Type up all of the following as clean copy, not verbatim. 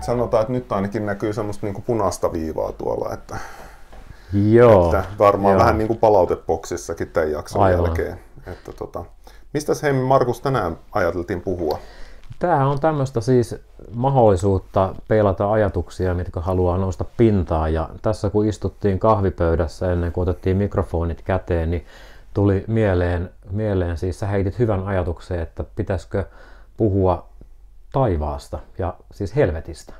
sanotaan, että nyt ainakin näkyy semmoista niin kuin punaista viivaa tuolla, että varmaan vähän niin kuin palautepoksissakin tämän jakson jälkeen. Että mistäs Markus tänään ajateltiin puhua? Tämähän on tämmöistä siis mahdollisuutta peilata ajatuksia, mitkä haluaa nousta pintaan. Ja tässä kun istuttiin kahvipöydässä ennen kuin otettiin mikrofonit käteen, niin tuli mieleen siis sä heitit hyvän ajatuksen, että pitäisikö puhua taivaasta ja siis helvetistä.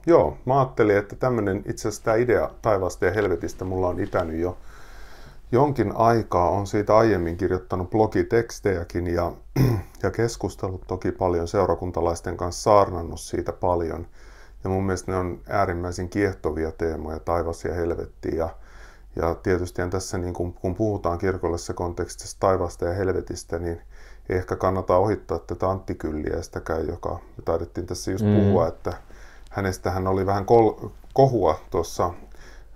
Joo. Mä ajattelin, että tämmöinen itse asiassa tämä idea taivaasta ja helvetistä mulla on itänyt jo jonkin aikaa. On siitä aiemmin kirjoittanut blogitekstejäkin ja keskustellut toki paljon seurakuntalaisten kanssa, saarnannut siitä paljon. Ja mun mielestä ne on äärimmäisen kiehtovia teemoja, taivas ja helvetti. Ja tietysti tässä, niin kun puhutaan kirkollisessa kontekstissa taivaasta ja helvetistä, niin ei ehkä kannata ohittaa tätä Antti Kylliäistäkään, joka me taidettiin tässä just puhua, että hänestähän oli vähän kohua tuossa.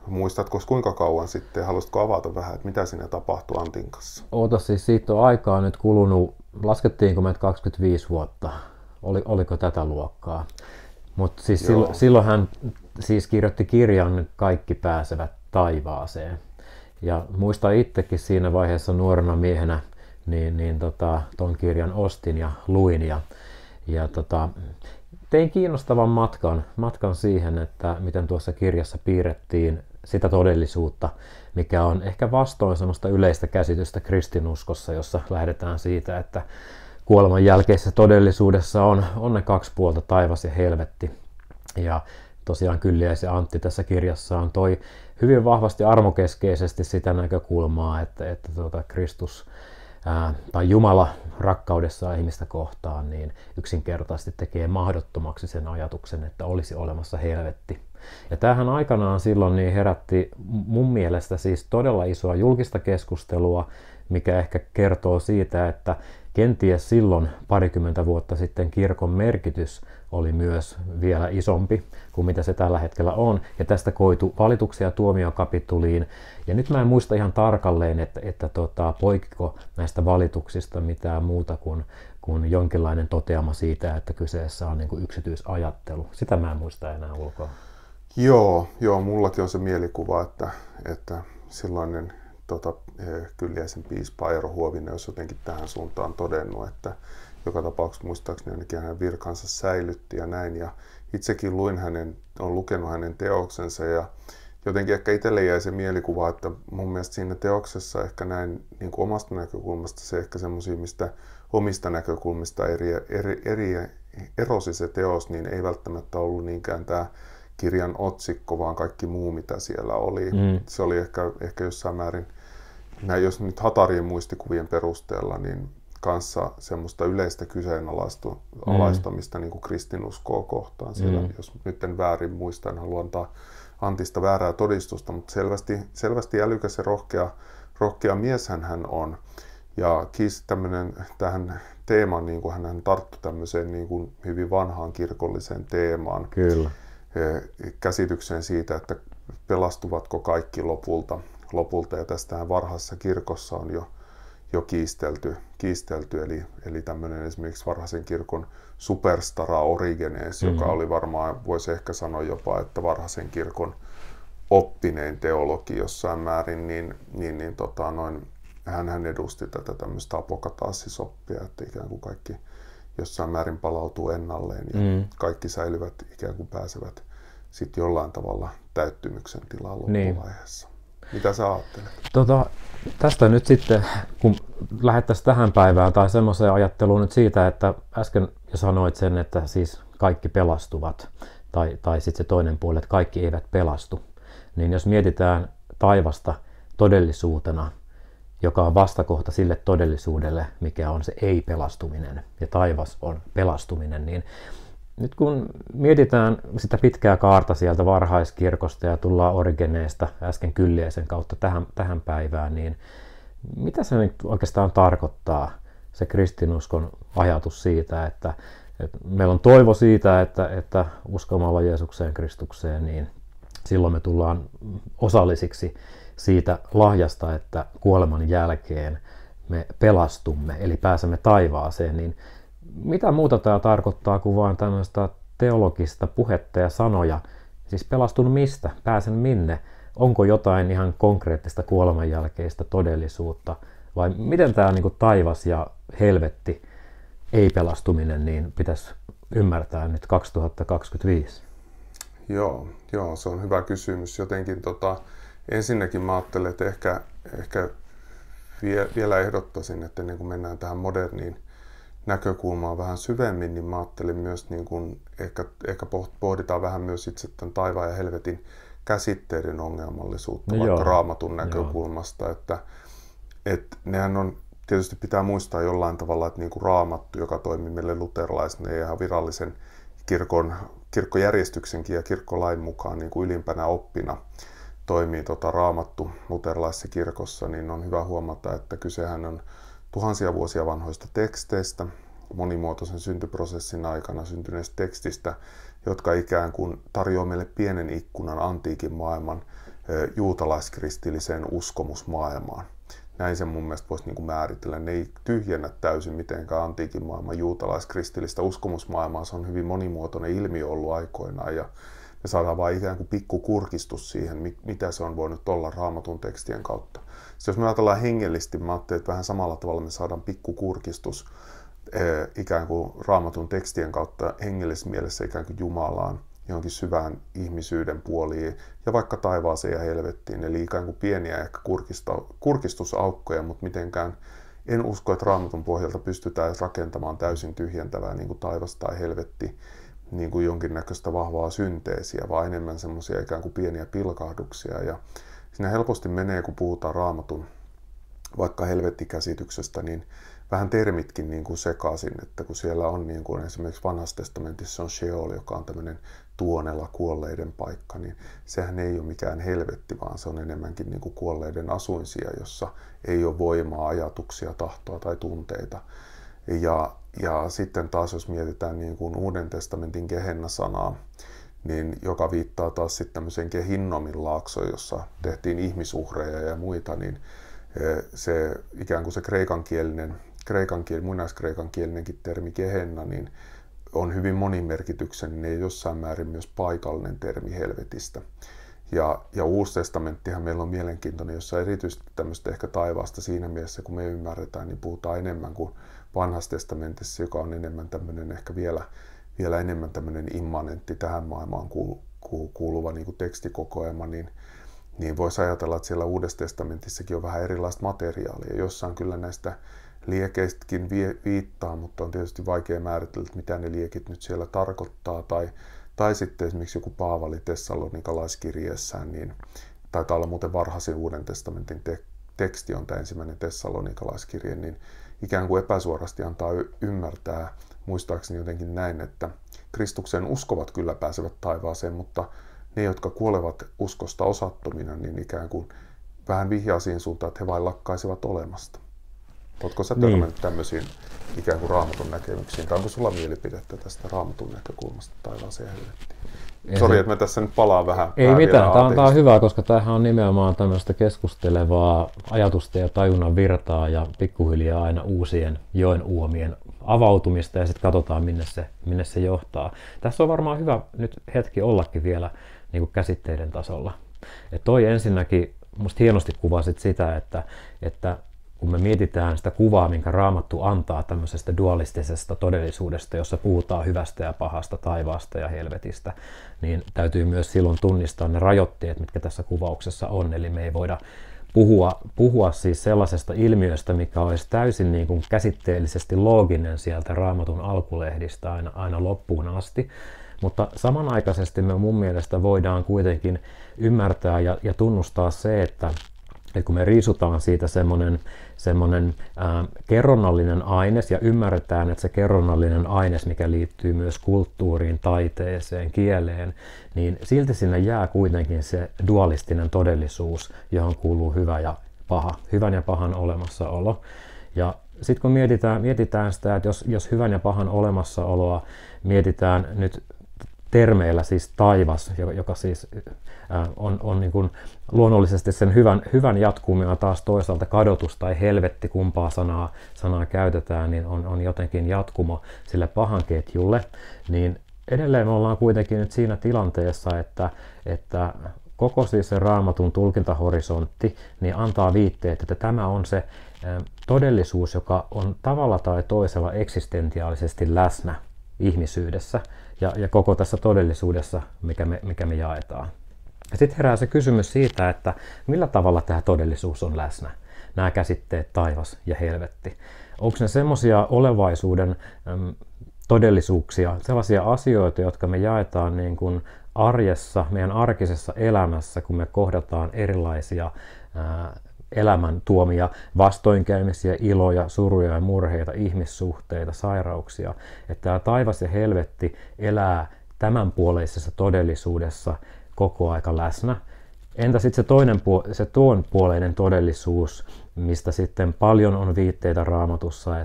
Muistatko kuinka kauan sitten? Haluaisitko avata vähän, että mitä siinä tapahtui Antin kanssa? Siis siitä on aikaa nyt kulunut, laskettiinko meitä 25 vuotta? Oliko tätä luokkaa? Mutta siis silloin hän siis kirjoitti kirjan Kaikki pääsevät taivaaseen. Ja muistan itsekin siinä vaiheessa nuorena miehenä, ton kirjan ostin ja luin ja tein kiinnostavan matkan siihen, että miten tuossa kirjassa piirrettiin sitä todellisuutta, mikä on ehkä vastoin semmoista yleistä käsitystä kristinuskossa, jossa lähdetään siitä, että kuoleman jälkeisessä todellisuudessa on ne kaksi puolta, taivas ja helvetti. Ja tosiaan Kylliäis ja Antti tässä kirjassaan toi hyvin vahvasti armokeskeisesti sitä näkökulmaa, että Kristus tai Jumala rakkaudessaan ihmistä kohtaan niin yksinkertaisesti tekee mahdottomaksi sen ajatuksen, että olisi olemassa helvetti. Ja tämähän aikanaan silloin niin herätti mun mielestä siis todella isoa julkista keskustelua, mikä ehkä kertoo siitä, että kenties silloin parikymmentä vuotta sitten kirkon merkitys oli myös vielä isompi kuin mitä se tällä hetkellä on. Ja tästä koitui valituksia tuomiokapituliin. Ja nyt mä en muista ihan tarkalleen, että poikiko näistä valituksista mitään muuta kuin jonkinlainen toteama siitä, että kyseessä on niin kuin yksityisajattelu. Sitä mä en muista enää ulkoa. Joo, mullakin on se mielikuva, että silloinen Kylliäisen piispa Eero Huovinen olisi jotenkin tähän suuntaan todennut, että joka tapauksessa muistaakseni ainakin hänen virkansa säilytti ja näin. Ja itsekin olen lukenut hänen teoksensa ja jotenkin ehkä itselle jäi se mielikuva, että mun mielestä siinä teoksessa ehkä näin niin kuin omasta näkökulmasta se ehkä semmoisia, mistä omista näkökulmista erosi se teos, niin ei välttämättä ollut niinkään tämä kirjan otsikko, vaan kaikki muu, mitä siellä oli. Se oli ehkä jossain määrin, jos nyt Hatarien muistikuvien perusteella, niin kanssa semmoista yleistä kyseenalaistamista niin kuin kristinuskoa kohtaan. Siellä, jos nyt en väärin muista, en halua antaa Antista väärää todistusta, mutta selvästi älykäs ja rohkea mieshän hän on. Ja tähän teemaan, niin kuin hän tarttui tämmöiseen niin kuin hyvin vanhaan kirkolliseen teemaan. Kyllä. Käsitykseen siitä, että pelastuvatko kaikki lopulta ja tästähän varhaisessa kirkossa on jo kiistelty eli tämmöinen esimerkiksi varhaisen kirkon superstara Origenes, joka oli varmaan, voisi ehkä sanoa jopa, että varhaisen kirkon oppinein teologi jossain määrin, hän edusti tätä tämmöistä apokatassisoppia, että ikään kuin kaikki jossain määrin palautuu ennalleen ja kaikki säilyvät, ikään kuin pääsevät sitten jollain tavalla täyttymyksen tilaan loppuvaiheessa. Mitä sä ajattelet? Tästä nyt sitten, kun lähdettäisiin tähän päivään tai semmoiseen ajatteluun nyt siitä, että äsken jo sanoit sen, että siis kaikki pelastuvat, tai sitten se toinen puoli, että kaikki eivät pelastu, niin jos mietitään taivasta todellisuutena, joka on vastakohta sille todellisuudelle, mikä on se ei-pelastuminen, ja taivas on pelastuminen, niin nyt kun mietitään sitä pitkää kaarta sieltä varhaiskirkosta ja tullaan Origeneesta äsken Kylliäisen kautta tähän päivään, niin mitä se nyt oikeastaan tarkoittaa, se kristinuskon ajatus siitä, että meillä on toivo siitä, että uskomalla Jeesukseen Kristukseen, niin silloin me tullaan osallisiksi siitä lahjasta, että kuoleman jälkeen me pelastumme, eli pääsemme taivaaseen, niin mitä muuta tämä tarkoittaa kuin vain tämmöistä teologista puhetta ja sanoja. Siis pelastun mistä? Pääsen minne? Onko jotain ihan konkreettista kuolemanjälkeistä todellisuutta? Vai miten tämä niin kuin taivas ja helvetti, ei-pelastuminen, niin pitäisi ymmärtää nyt 2025? Joo, se on hyvä kysymys. Jotenkin ensinnäkin mä ajattelen, että ehkä vielä ehdottaisin, että ennen kuin mennään tähän moderniin näkökulmaan vähän syvemmin, niin mä ajattelin myös, niin kuin, ehkä pohditaan vähän myös itse tämän taivaan ja helvetin käsitteiden ongelmallisuutta, vaikka Raamatun näkökulmasta, että nehän on, tietysti pitää muistaa jollain tavalla, että niin kuin Raamattu, joka toimii meille luterilaisena ja ihan virallisen kirkkojärjestyksenkin ja kirkkolain mukaan niin kuin ylimpänä oppina toimii Raamattu luterilaisessa kirkossa, niin on hyvä huomata, että kysehän on tuhansia vuosia vanhoista teksteistä, monimuotoisen syntyprosessin aikana syntyneestä tekstistä, jotka ikään kuin tarjoaa meille pienen ikkunan antiikin maailman juutalaiskristilliseen uskomusmaailmaan. Näin sen mun mielestä voisi niin kuin määritellä. Ne ei tyhjennä täysin mitenkään antiikin maailman juutalaiskristillistä uskomusmaailmaa. Se on hyvin monimuotoinen ilmiö ollut aikoinaan ja me saadaan vain ikään kuin pikkukurkistus siihen, mitä se on voinut olla Raamatun tekstien kautta. Sitten jos me ajatellaan hengellisesti, mä ajattelin, että vähän samalla tavalla me saadaan pikkukurkistus ikään kuin Raamatun tekstien kautta hengellisessä mielessä ikään kuin Jumalaan, johonkin syvään ihmisyyden puoliin ja vaikka taivaaseen ja helvettiin. Eli ikään kuin pieniä ehkä kurkistusaukkoja, mutta mitenkään en usko, että Raamatun pohjalta pystytään rakentamaan täysin tyhjentävää niin kuin taivas tai helvetti, niin kuin jonkinnäköistä vahvaa synteesiä, vaan enemmän semmoisia ikään kuin pieniä pilkahduksia. Ja siinä helposti menee, kun puhutaan Raamatun vaikka helvettikäsityksestä, niin vähän termitkin niin kuin sekaisin, että kun siellä on niin kuin esimerkiksi Vanhassa testamentissa on Sheol, joka on tämmöinen tuonela, kuolleiden paikka, niin sehän ei ole mikään helvetti, vaan se on enemmänkin niin kuin kuolleiden asuinsia, jossa ei ole voimaa, ajatuksia, tahtoa tai tunteita. Ja sitten taas, jos mietitään niin kuin Uuden testamentin Gehenna-sanaa, niin joka viittaa taas sitten tämmöiseen Gehinnomin laaksoon, jossa tehtiin ihmisuhreja ja muita, niin se ikään kuin se muinaiskreikankielinekin termi Gehenna, niin on hyvin monimerkityksellinen ja jossain määrin myös paikallinen termi helvetistä. Ja Uusi testamenttihan meillä on mielenkiintoinen, jossa erityisesti tämmöistä ehkä taivaasta siinä mielessä, kun me ymmärretään, niin puhutaan enemmän kuin Vanhassa testamentissa, joka on enemmän tämmöinen ehkä vielä enemmän tämmöinen immanentti tähän maailmaan kuuluva niin kuin tekstikokoelma, niin voisi ajatella, että siellä Uudessa testamentissakin on vähän erilaista materiaalia. Jossain kyllä näistä liekeistäkin viittaa, mutta on tietysti vaikea määritellä, että mitä ne liekit nyt siellä tarkoittaa. Tai sitten esimerkiksi joku Paavali tessalonikalaiskirjeessään, niin taitaa olla muuten varhaisin Uuden testamentin teksti on tämä ensimmäinen tessalonikalaiskirje, niin ikään kuin epäsuorasti antaa ymmärtää, muistaakseni jotenkin näin, että Kristukseen uskovat kyllä pääsevät taivaaseen, mutta ne, jotka kuolevat uskosta osattomina, niin ikään kuin vähän vihjaa siihen suuntaan, että he vain lakkaisivat olemasta. Oletko sä törmännyt tämmöisiin ikään kuin Raamatun näkemyksiin, tai onko sulla mielipidettä tästä Raamatun näkökulmasta taivaaseen ja helvettiin? Sori, että me tässä nyt palaa vähän. Ei mitään, tämä on hyvä, koska tämähän on nimenomaan tämmöistä keskustelevaa ajatusten ja tajunnan virtaa ja pikkuhiljaa aina uusien joen uomien avautumista ja sitten katsotaan, minne se johtaa. Tässä on varmaan hyvä nyt hetki ollakin vielä niin kuin käsitteiden tasolla. Et toi ensinnäkin, musta hienosti kuvasit sitä, että kun me mietitään sitä kuvaa, minkä Raamattu antaa tämmöisestä dualistisesta todellisuudesta, jossa puhutaan hyvästä ja pahasta, taivaasta ja helvetistä, niin täytyy myös silloin tunnistaa ne rajoitteet, mitkä tässä kuvauksessa on. Eli me ei voida puhua siis sellaisesta ilmiöstä, mikä olisi täysin niin kuin käsitteellisesti looginen sieltä Raamatun alkulehdistä aina loppuun asti. Mutta samanaikaisesti me mun mielestä voidaan kuitenkin ymmärtää ja tunnustaa se, että kun me riisutaan siitä semmoinen kerronnallinen aines ja ymmärretään, että se kerronnallinen aines, mikä liittyy myös kulttuuriin, taiteeseen, kieleen, niin silti sinne jää kuitenkin se dualistinen todellisuus, johon kuuluu hyvä ja paha, hyvän ja pahan olemassaolo. Ja sitten kun mietitään sitä, että jos hyvän ja pahan olemassaoloa mietitään nyt termeillä siis taivas, joka siis on niin kuin luonnollisesti sen hyvän jatkumia taas toisaalta kadotus tai helvetti, kumpaa sanaa käytetään, niin on jotenkin jatkumo sille pahan ketjulle, niin edelleen me ollaan kuitenkin nyt siinä tilanteessa, että koko siis se Raamatun tulkintahorisontti niin antaa viitteet, että tämä on se todellisuus, joka on tavalla tai toisella eksistentiaalisesti läsnä ihmisyydessä ja koko tässä todellisuudessa, mikä me jaetaan. Sitten herää se kysymys siitä, että millä tavalla tämä todellisuus on läsnä. Nämä käsitteet taivas ja helvetti. Onko ne semmoisia olevaisuuden todellisuuksia, sellaisia asioita, jotka me jaetaan niin kuin arjessa, meidän arkisessa elämässä, kun me kohdataan erilaisia elämän tuomia vastoinkäymisiä, iloja, suruja ja murheita, ihmissuhteita, sairauksia. Että tämä taivas ja helvetti elää tämänpuoleisessa todellisuudessa koko aika läsnä. Entä sitten se tuonpuoleinen todellisuus, mistä sitten paljon on viitteitä Raamatussa,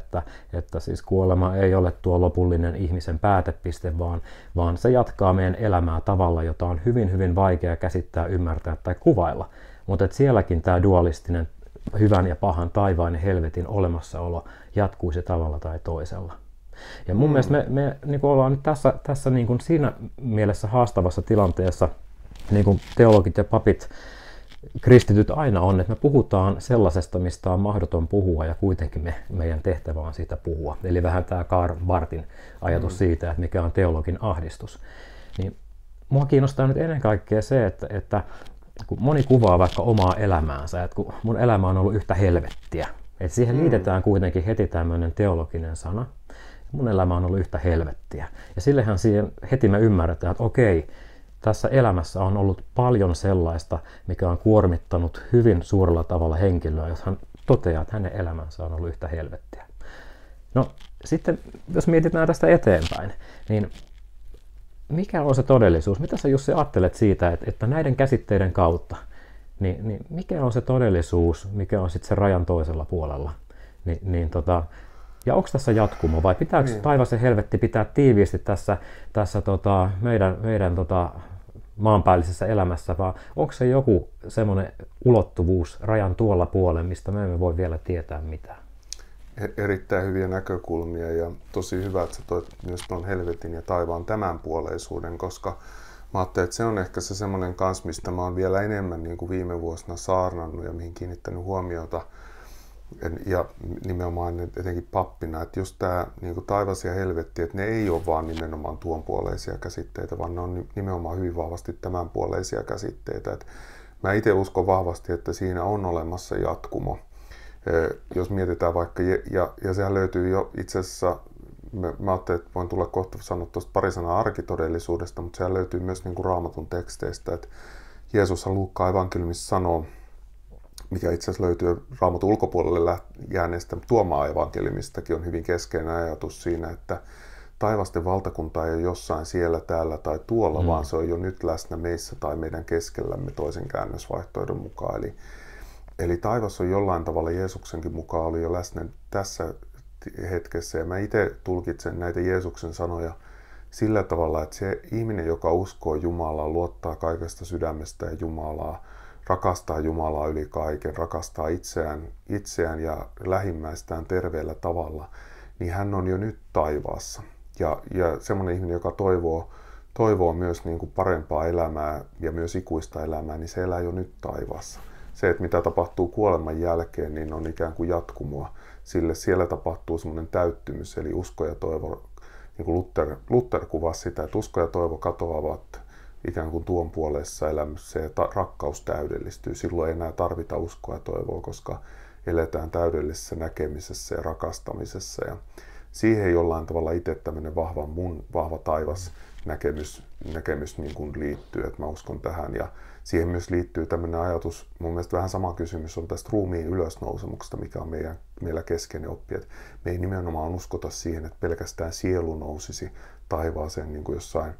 että siis kuolema ei ole tuo lopullinen ihmisen päätepiste, vaan se jatkaa meidän elämää tavalla, jota on hyvin, hyvin vaikea käsittää, ymmärtää tai kuvailla. Mutta sielläkin tämä dualistinen hyvän ja pahan, taivaan ja helvetin olemassaolo jatkuisi tavalla tai toisella. Ja mun mielestä me niin kuin ollaan nyt tässä niin kuin siinä mielessä haastavassa tilanteessa, niin kuin teologit ja papit, kristityt aina on, että me puhutaan sellaisesta, mistä on mahdoton puhua ja kuitenkin meidän tehtävä on siitä puhua. Eli vähän tämä Karl Barthin ajatus siitä, että mikä on teologin ahdistus. Niin mua kiinnostaa nyt ennen kaikkea se, että kun moni kuvaa vaikka omaa elämäänsä, että kun mun elämä on ollut yhtä helvettiä, että siihen liitetään kuitenkin heti tämmöinen teologinen sana, mun elämä on ollut yhtä helvettiä. Ja sillehän siihen heti me ymmärretään, että okei, tässä elämässä on ollut paljon sellaista, mikä on kuormittanut hyvin suurella tavalla henkilöä, jos hän toteaa, että hänen elämänsä on ollut yhtä helvettiä. No sitten, jos mietitään tästä eteenpäin, niin mikä on se todellisuus? Mitä sä Jussi ajattelet siitä, että näiden käsitteiden kautta, niin mikä on se todellisuus, mikä on sitten se rajan toisella puolella? Ja onko tässä jatkumo vai pitääkö taivas ja helvetti pitää tiiviisti tässä meidän maanpäällisessä elämässä, vai onko se joku semmoinen ulottuvuus rajan tuolla puolella, mistä me emme voi vielä tietää mitään? Erittäin hyviä näkökulmia ja tosi hyvä, että sä toit myös tuon helvetin ja taivaan tämänpuoleisuuden, koska mä ajattelin, että se on ehkä se semmoinen kans, mistä mä oon vielä enemmän niin kuin viime vuosina saarnannut ja mihin kiinnittänyt huomiota. Ja nimenomaan etenkin pappina, että just tämä niin kuin taivas ja helvetti, että ne ei ole vaan nimenomaan tuonpuoleisia käsitteitä, vaan ne on nimenomaan hyvin vahvasti tämänpuoleisia käsitteitä. Et mä itse uskon vahvasti, että siinä on olemassa jatkumo. Jos mietitään vaikka, ja sehän löytyy jo itse asiassa, mä ajattelin, että voin tulla kohta sanoa tuosta pari sanaa arkitodellisuudesta, mutta sehän löytyy myös niin kuin Raamatun teksteistä, että Jeesushan Luukkaan evankeliumissa sanoo, mikä itse asiassa löytyy Raamatun ulkopuolelle jääneestä Tuomaan evankeliumistakin, on hyvin keskeinen ajatus siinä, että taivasten valtakunta ei ole jossain siellä, täällä tai tuolla, vaan se on jo nyt läsnä meissä tai meidän keskellämme toisen käännösvaihtoehdon mukaan. Eli taivas on jollain tavalla Jeesuksenkin mukaan oli jo läsnä tässä hetkessä. Ja mä itse tulkitsen näitä Jeesuksen sanoja sillä tavalla, että se ihminen, joka uskoo Jumalaa, luottaa kaikesta sydämestään Jumalaa, rakastaa Jumalaa yli kaiken, rakastaa itseään ja lähimmäistään terveellä tavalla, niin hän on jo nyt taivaassa. Ja semmoinen ihminen, joka toivoo myös niin kuin parempaa elämää ja myös ikuista elämää, niin se elää jo nyt taivaassa. Se, että mitä tapahtuu kuoleman jälkeen, niin on ikään kuin jatkumoa. Sille siellä tapahtuu semmoinen täyttymys, eli usko ja toivo, niin kuin Luther kuvasi sitä, että usko ja toivo katoavat ikään kuin tuon puolessa elämässä ja rakkaus täydellistyy. Silloin ei enää tarvita uskoa ja toivoa, koska eletään täydellisessä näkemisessä ja rakastamisessa. Ja siihen jollain tavalla itse tämmöinen vahva taivas näkemys niin kuin liittyy, että mä uskon tähän. Ja siihen myös liittyy tämmöinen ajatus, mun mielestä vähän sama kysymys on tästä ruumiin ylösnousemuksesta, mikä on meillä keskeinen oppi. Että me ei nimenomaan uskota siihen, että pelkästään sielu nousisi taivaaseen niin kuin jossain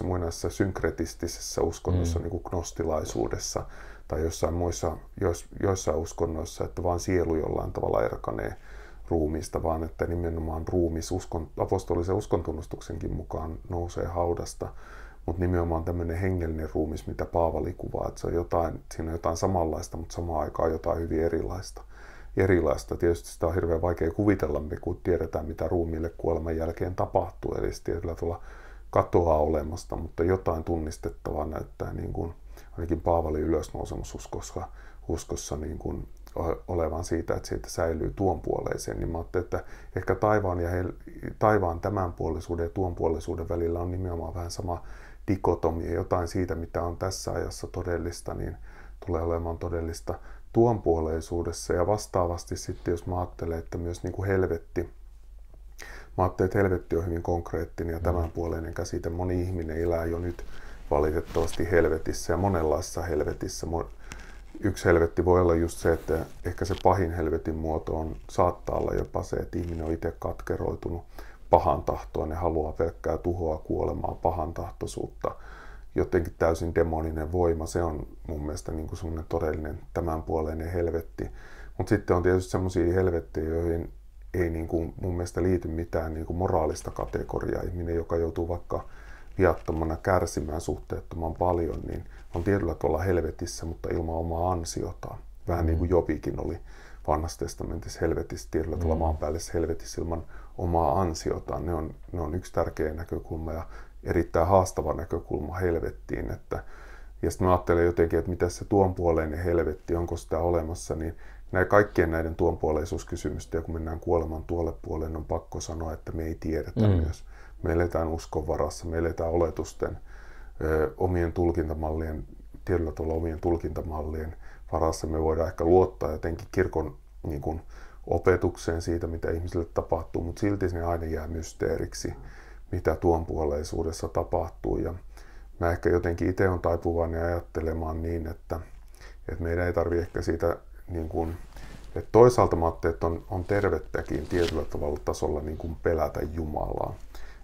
muinaisessa synkretistisessä uskonnossa, niin kuin gnostilaisuudessa tai joissain uskonnoissa, että vaan sielu jollain tavalla erkanee ruumiista, vaan että nimenomaan ruumis apostolisen uskontunnustuksenkin mukaan nousee haudasta, mutta nimenomaan tämmöinen hengellinen ruumis, mitä Paavali kuvaa, että se on siinä on jotain samanlaista, mutta samaan aikaan jotain hyvin erilaista. erilaista. Tietysti sitä on hirveän vaikea kuvitella, kun tiedetään, mitä ruumiille kuoleman jälkeen tapahtuu. Eli se tietyllä tavalla katoaa olemasta, mutta jotain tunnistettavaa näyttää niin kuin, ainakin Paavalin ylösnousemususkossa niin kuin, olevan siitä, että siitä säilyy tuonpuoleiseen. Niin mä ajattelin, että ehkä taivaan tämänpuolisuuden ja tuonpuolisuuden välillä on nimenomaan vähän sama dikotomia. Jotain siitä, mitä on tässä ajassa todellista, niin tulee olemaan todellista tuonpuoleisuudessa. Ja vastaavasti sitten, jos mä ajattelen, että myös niin kuin helvetti, mä ajattelen, että helvetti on hyvin konkreettinen ja tämänpuoleinen käsite. Moni ihminen elää jo nyt valitettavasti helvetissä ja monenlaisessa helvetissä. Yksi helvetti voi olla just se, että ehkä se pahin helvetin muoto saattaa olla jopa se, että ihminen on itse katkeroitunut pahan tahtoa, ne haluaa pelkkää tuhoa, kuolemaa, pahan tahtoisuutta, jotenkin täysin demoninen voima. Se on mun mielestä niin kuin semmoinen todellinen tämänpuoleinen helvetti. Mutta sitten on tietysti semmoisia helvettejä, joihin ei niin kuin mun mielestä liity mitään niin kuin moraalista kategoriaa. Ihminen, joka joutuu vaikka viattomana kärsimään suhteettoman paljon, niin on tietyllä tavalla helvetissä, mutta ilman omaa ansiotaan. Vähän niin kuin Jobikin oli Vanhassa testamentissa helvetissä, tietyllä tavalla maanpäällisessä helvetissä ilman omaa ansiotaan. Ne on yksi tärkeä näkökulma ja erittäin haastava näkökulma helvettiin. Ja sitten mä ajattelen jotenkin, että mitä se tuonpuoleinen helvetti, onko sitä olemassa, niin kaikkien näiden tuonpuoleisuuskysymysten, ja kun mennään kuoleman tuolle puolelle, on pakko sanoa, että me ei tiedetä myös. Me eletään uskon varassa, me eletään oletusten, omien tulkintamallien, tietyllä tavalla omien tulkintamallien varassa. Me voidaan ehkä luottaa jotenkin kirkon niin kuin, opetukseen siitä, mitä ihmisille tapahtuu, mutta silti se aina jää mysteeriksi, mitä tuonpuoleisuudessa tapahtuu. Ja mä ehkä jotenkin itse on taipuvainen ajattelemaan niin, että meidän ei tarvitse ehkä siitä, niin kuin, että toisaalta mä ajattelen, että on tervettäkin tietyllä tavalla tasolla niin kuin pelätä Jumalaa.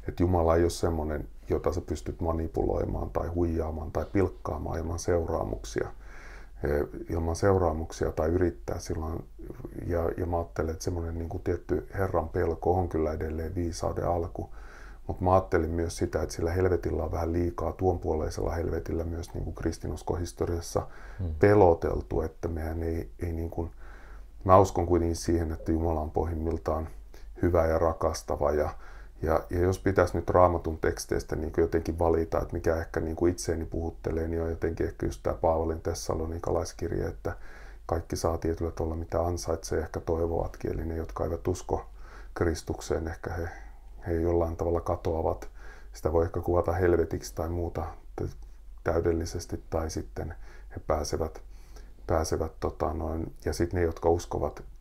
Että Jumala ei ole semmoinen, jota sä pystyt manipuloimaan tai huijaamaan tai pilkkaamaan ilman seuraamuksia tai yrittää silloin. Ja mä ajattelen, että semmoinen niin kuin tietty Herran pelko on kyllä edelleen viisauden alku. Mutta mä ajattelin myös sitä, että sillä helvetillä on vähän liikaa tuonpuoleisella helvetillä myös niin kuin kristinuskohistoriassa peloteltu, että mehän ei niin kuin, mä uskon kuitenkin siihen, että Jumala on pohjimmiltaan hyvä ja rakastava ja jos pitäisi nyt Raamatun teksteistä niin jotenkin valita, että mikä ehkä niin kuin itseeni puhuttelee, niin on jotenkin ehkä just tämä Paavalin Tessalonikalaiskirje, että kaikki saa tietyllä tavalla mitä ansaitsee, ehkä toivovatkin, eli ne, jotka eivät usko Kristukseen, ehkä he jollain tavalla katoavat. Sitä voi ehkä kuvata helvetiksi tai muuta täydellisesti, tai sitten he pääsevät ja sitten ne, jotka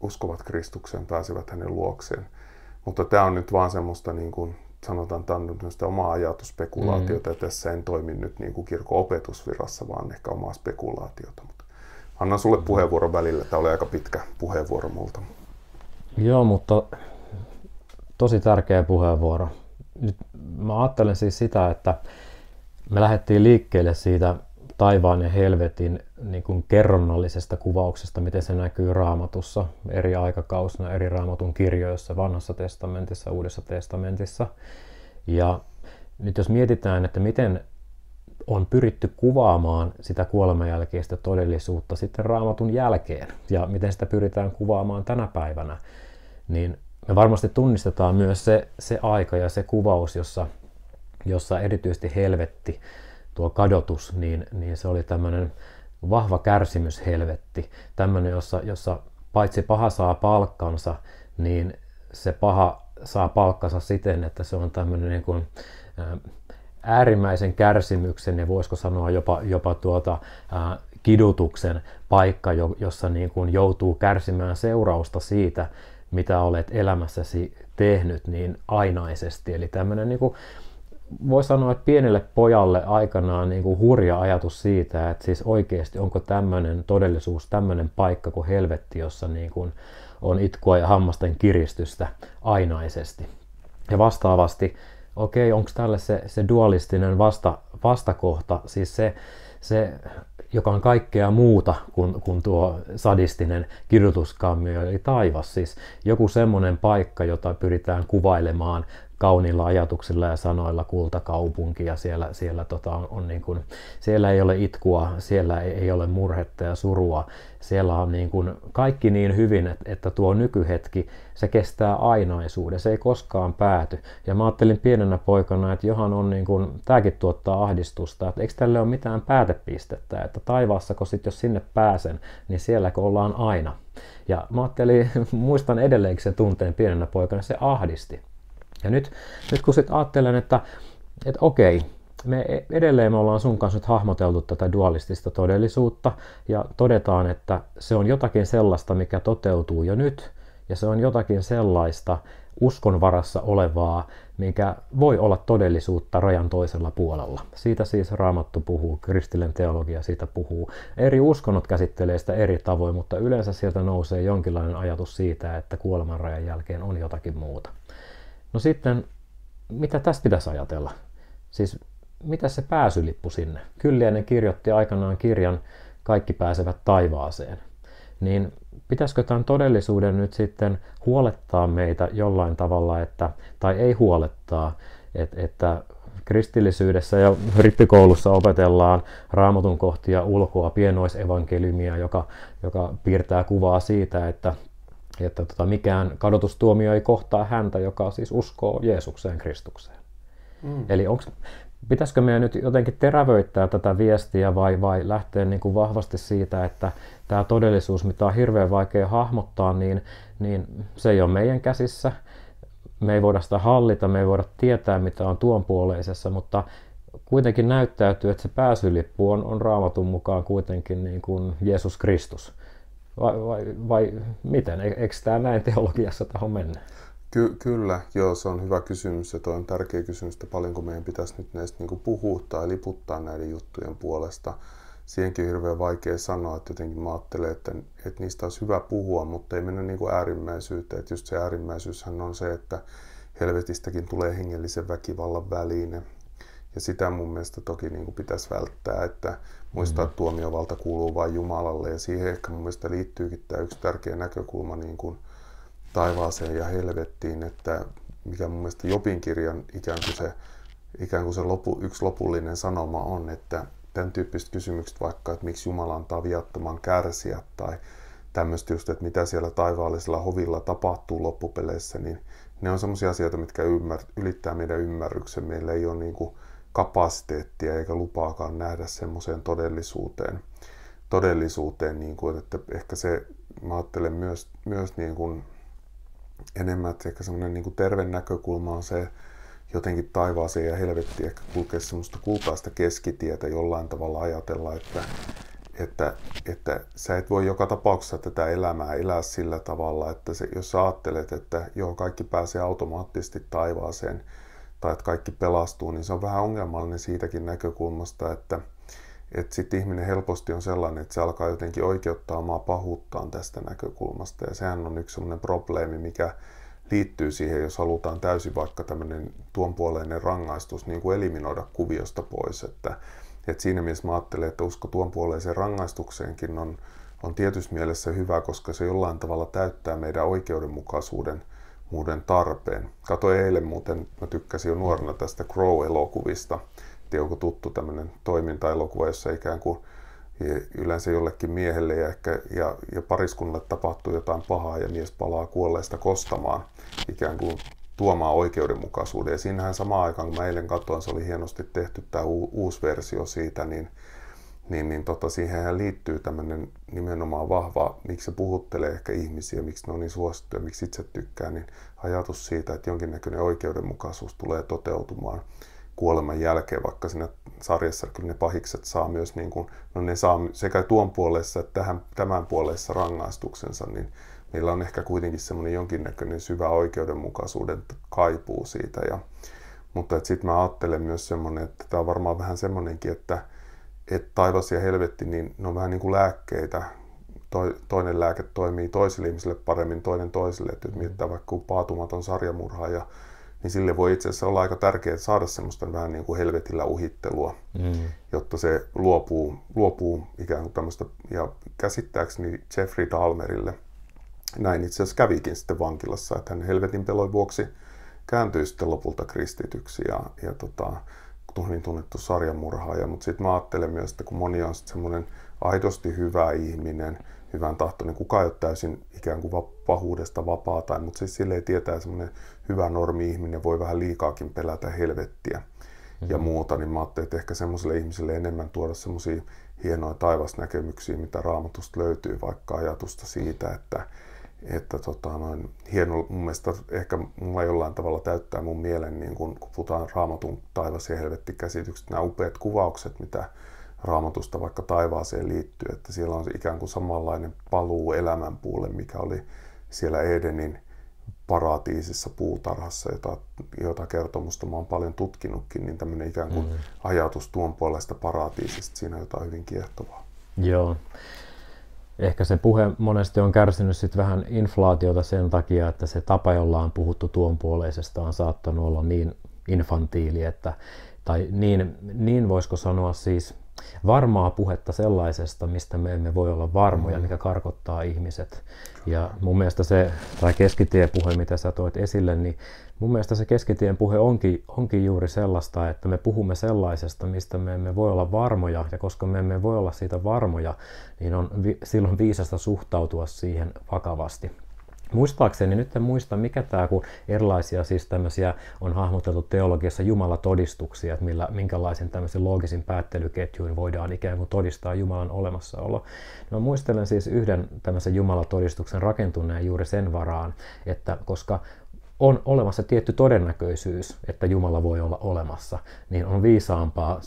uskovat Kristukseen, pääsevät hänen luokseen. Mutta tämä on nyt vaan semmoista, niin kuin sanotaan, tämä on nyt omaa ajatusspekulaatiota, ja tässä en toimi nyt niin kuin kirkon opetusvirassa, vaan ehkä omaa spekulaatiota. Mutta annan sulle puheenvuoron välillä, tämä oli aika pitkä puheenvuoro multa. Joo, mutta tosi tärkeä puheenvuoro. Nyt mä ajattelen siis sitä, että me lähdettiin liikkeelle siitä taivaan ja helvetin niin kuin kerronnallisesta kuvauksesta, miten se näkyy Raamatussa eri aikakausina, eri Raamatun kirjoissa, Vanhassa testamentissa, Uudessa testamentissa. Ja nyt jos mietitään, että miten on pyritty kuvaamaan sitä kuolemanjälkeistä todellisuutta sitten Raamatun jälkeen ja miten sitä pyritään kuvaamaan tänä päivänä, niin me varmasti tunnistetaan myös se aika ja se kuvaus, jossa erityisesti helvetti, tuo kadotus, niin se oli tämmöinen vahva kärsimyshelvetti, tämmöinen, jossa paitsi paha saa palkkansa, niin se paha saa palkkansa siten, että se on tämmöinen niin kuin äärimmäisen kärsimyksen ja voisiko sanoa jopa kidutuksen paikka, jossa niin kuin joutuu kärsimään seurausta siitä, mitä olet elämässäsi tehnyt niin ainaisesti. Eli tämmöinen niin kuin voi sanoa, että pienelle pojalle aikanaan niin kuin hurja ajatus siitä, että siis oikeasti onko tämmöinen todellisuus, tämmöinen paikka kuin helvetti, jossa niin kuin on itkua ja hammasten kiristystä ainaisesti. Ja vastaavasti, onko tälle se dualistinen vastakohta, siis se joka on kaikkea muuta kuin tuo sadistinen kidutuskammio eli taivas, siis joku semmoinen paikka, jota pyritään kuvailemaan kauniilla ajatuksilla ja sanoilla kultakaupunki ja siellä on niin kuin, siellä ei ole itkua, siellä ei ole murhetta ja surua, siellä on niin kuin kaikki niin hyvin, että tuo nykyhetki, se kestää ainaisuuden, se ei koskaan pääty. Ja mä ajattelin pienenä poikana, että johan on niin kuin, tämäkin tuottaa ahdistusta, että eikö tälle ole mitään päätepistettä, että taivaassako sit jos sinne pääsen, niin sielläkö ollaan aina. Ja mä ajattelin, muistan edelleenkin sen tunteen pienenä poikana, se ahdisti. Ja nyt kun sitten ajattelen, että okei, edelleen me ollaan sun kanssa nyt hahmoteltu tätä dualistista todellisuutta ja todetaan, että se on jotakin sellaista, mikä toteutuu jo nyt ja se on jotakin sellaista uskon varassa olevaa, mikä voi olla todellisuutta rajan toisella puolella. Siitä siis Raamattu puhuu, kristillinen teologia siitä puhuu. Eri uskonnot käsittelee sitä eri tavoin, mutta yleensä sieltä nousee jonkinlainen ajatus siitä, että kuoleman rajan jälkeen on jotakin muuta. No sitten, mitä tästä pitäisi ajatella? Siis, mitä se pääsylippu sinne? Kylliäinen kirjoitti aikanaan kirjan Kaikki pääsevät taivaaseen. Niin pitäisikö tämän todellisuuden nyt sitten huolettaa meitä jollain tavalla, tai ei huolettaa, että kristillisyydessä ja rippikoulussa opetellaan Raamatun kohtia ulkoa pienoisevankeliumia, joka piirtää kuvaa siitä, että mikään kadotustuomio ei kohtaa häntä, joka siis uskoo Jeesukseen, Kristukseen. Eli pitäisikö meidän nyt jotenkin terävöittää tätä viestiä vai lähteä niin kuin vahvasti siitä, että tämä todellisuus, mitä on hirveän vaikea hahmottaa, niin se ei ole meidän käsissä. Me ei voida sitä hallita, me ei voida tietää, mitä on tuon puoleisessa, mutta kuitenkin näyttäytyy, että se pääsylippu on Raamatun mukaan kuitenkin niin kuin Jeesus Kristus. Vai miten? Eikö tämä näin teologiassa tahon mennä? Kyllä, joo, se on hyvä kysymys ja tuo on tärkeä kysymys, että paljonko meidän pitäisi nyt näistä niin kuin puhua tai liputtaa näiden juttujen puolesta. Siihenkin on hirveän vaikea sanoa, että jotenkin mä ajattelen, että niistä olisi hyvä puhua, mutta ei mennä niin kuin äärimmäisyyteen. Että just se äärimmäisyyshän on se, että helvetistäkin tulee hengellisen väkivallan väline. Ja sitä mun mielestä toki niin kuin pitäisi välttää, että muistaa, että tuomiovalta kuuluu vain Jumalalle. Ja siihen ehkä mun mielestä liittyykin tämä yksi tärkeä näkökulma niin kuin taivaaseen ja helvettiin, että mikä mun mielestä Jobin kirjan ikään kuin se yksi lopullinen sanoma on, että tämän tyyppiset kysymykset vaikka, että miksi Jumala antaa viattoman kärsiä tai tämmöistä just, että mitä siellä taivaallisella hovilla tapahtuu loppupeleissä, niin ne on semmoisia asioita, mitkä ylittää meidän ymmärryksen. Meillä ei ole niin kuin kapasiteettia eikä lupaakaan nähdä semmoiseen todellisuuteen niin kuin, että ehkä se, mä ajattelen myös niin kuin enemmän, että ehkä semmoinen niin kuin terve näkökulma on se, jotenkin taivaaseen ja helvettiin ehkä kulkea semmoista kultaista keskitietä jollain tavalla ajatella, että sä et voi joka tapauksessa tätä elämää elää sillä tavalla, että jos sä ajattelet, että joo, kaikki pääsee automaattisesti taivaaseen tai että kaikki pelastuu, niin se on vähän ongelmallinen siitäkin näkökulmasta, että sitten ihminen helposti on sellainen, että se alkaa jotenkin oikeuttaa omaa pahuuttaan tästä näkökulmasta. Ja sehän on yksi sellainen probleemi, mikä liittyy siihen, jos halutaan täysin vaikka tämmöinen tuonpuoleinen rangaistus niin kuin eliminoida kuviosta pois. Että siinä mielessä mä ajattelen, että usko tuonpuoleiseen rangaistukseenkin on tietyssä mielessä hyvä, koska se jollain tavalla täyttää meidän oikeudenmukaisuuden tarpeen. Katoin eilen muuten, mä tykkäsin jo nuorena tästä Crow-elokuvista. Onko tuttu tämmöinen toimintaelokuva, jossa ikään kuin yleensä jollekin miehelle ja pariskunnalle tapahtuu jotain pahaa ja mies palaa kuolleesta kostamaan, ikään kuin tuomaan oikeudenmukaisuuden. Ja siinähän samaan aikaan, kun mä eilen katsoin, se oli hienosti tehty tämä uusi versio siitä, niin siihenhän liittyy tämmöinen nimenomaan vahva, miksi se puhuttelee ehkä ihmisiä, miksi ne on niin suosittuja, miksi itse tykkää, niin ajatus siitä, että jonkinnäköinen oikeudenmukaisuus tulee toteutumaan kuoleman jälkeen, vaikka siinä sarjassa kyllä ne pahikset saa myös, niin kuin, no ne saa sekä tuon puolessa että tämän puolessa rangaistuksensa, niin meillä on ehkä kuitenkin semmoinen jonkinnäköinen syvä oikeudenmukaisuuden kaipuu siitä. Mutta sitten mä ajattelen myös semmoinen, että tämä on varmaan vähän semmoinenkin, että taivas ja helvetti, niin ne on vähän niin kuin lääkkeitä. Toinen lääke toimii toisille ihmisille paremmin, toinen toiselle. Että jos mietitään vaikka paatumaton sarjamurhaaja, niin sille voi itse asiassa olla aika tärkeää saada semmoista vähän niin kuin helvetillä uhittelua, jotta se luopuu ikään kuin tämmöistä. Ja käsittääkseni Jeffrey Dahmerille näin itse asiassa kävikin sitten vankilassa, että hän helvetin pelon vuoksi kääntyi sitten lopulta kristityksi ja hyvin tunnettu sarjamurhaaja. Mutta sitten mä ajattelen myös, että kun moni on sitten semmoinen aidosti hyvä ihminen, hyvän tahtoinen, kukaan ei ole täysin ikään kuin pahuudesta vapaa, mutta siis silleen tietää semmoinen hyvä normi-ihminen voi vähän liikaakin pelätä helvettiä ja muuta, niin mä ajattelin, että ehkä semmoiselle ihmiselle enemmän tuoda semmoisia hienoja taivasnäkemyksiä, mitä Raamatusta löytyy, vaikka ajatusta siitä, että hieno, mun mielestä ehkä mulla jollain tavalla täyttää mun mielen, niin kun puhutaan Raamatun taivas- ja helvettikäsitykset, nämä upeat kuvaukset, mitä Raamatusta vaikka taivaaseen liittyy, että siellä on ikään kuin samanlainen paluu elämänpuulle, mikä oli siellä Edenin paratiisissa puutarhassa, jota kertomusta mä oon paljon tutkinutkin, niin tämmöinen ikään kuin ajatus tuon puolesta paratiisista, siinä on jotain hyvin kiehtovaa. Joo. Ehkä se puhe monesti on kärsinyt sit vähän inflaatiota sen takia, että se tapa, jolla on puhuttu tuon puoleisesta, on saattanut olla niin infantiili, tai niin voisiko sanoa siis varmaa puhetta sellaisesta, mistä me emme voi olla varmoja, mikä karkottaa ihmiset. Ja mun mielestä tai keskitiepuhe, mitä sä toit esille, niin mun mielestä se keskitien puhe onkin juuri sellaista, että me puhumme sellaisesta, mistä me emme voi olla varmoja, ja koska me emme voi olla siitä varmoja, niin on silloin viisasta suhtautua siihen vakavasti. Muistaakseni, nyt en muista mikä tämä, kun erilaisia siis tämmöisiä on hahmoteltu teologiassa jumalatodistuksia, että minkälaisen tämmöisen loogisin päättelyketjuin voidaan ikään kuin todistaa Jumalan olemassaolo. Mä muistelen siis yhden tämmöisen jumalatodistuksen rakentuneen juuri sen varaan, että koska on olemassa tietty todennäköisyys, että Jumala voi olla olemassa, niin on viisaampaa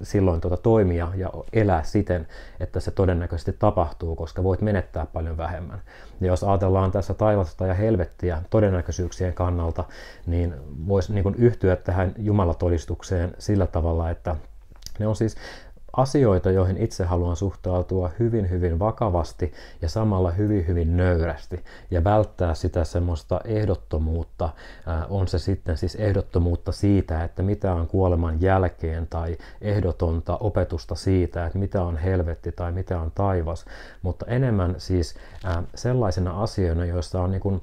silloin toimia ja elää siten, että se todennäköisesti tapahtuu, koska voit menettää paljon vähemmän. Ja jos ajatellaan tässä taivasta ja helvettiä todennäköisyyksien kannalta, niin voisi niin kuin yhtyä tähän Jumalatodistukseen sillä tavalla, että ne on siis asioita, joihin itse haluan suhtautua hyvin, hyvin vakavasti ja samalla hyvin, hyvin nöyrästi ja välttää sitä semmoista ehdottomuutta. On se sitten siis ehdottomuutta siitä, että mitä on kuoleman jälkeen tai ehdotonta opetusta siitä, että mitä on helvetti tai mitä on taivas, mutta enemmän siis sellaisena asioina, joissa on niin kuin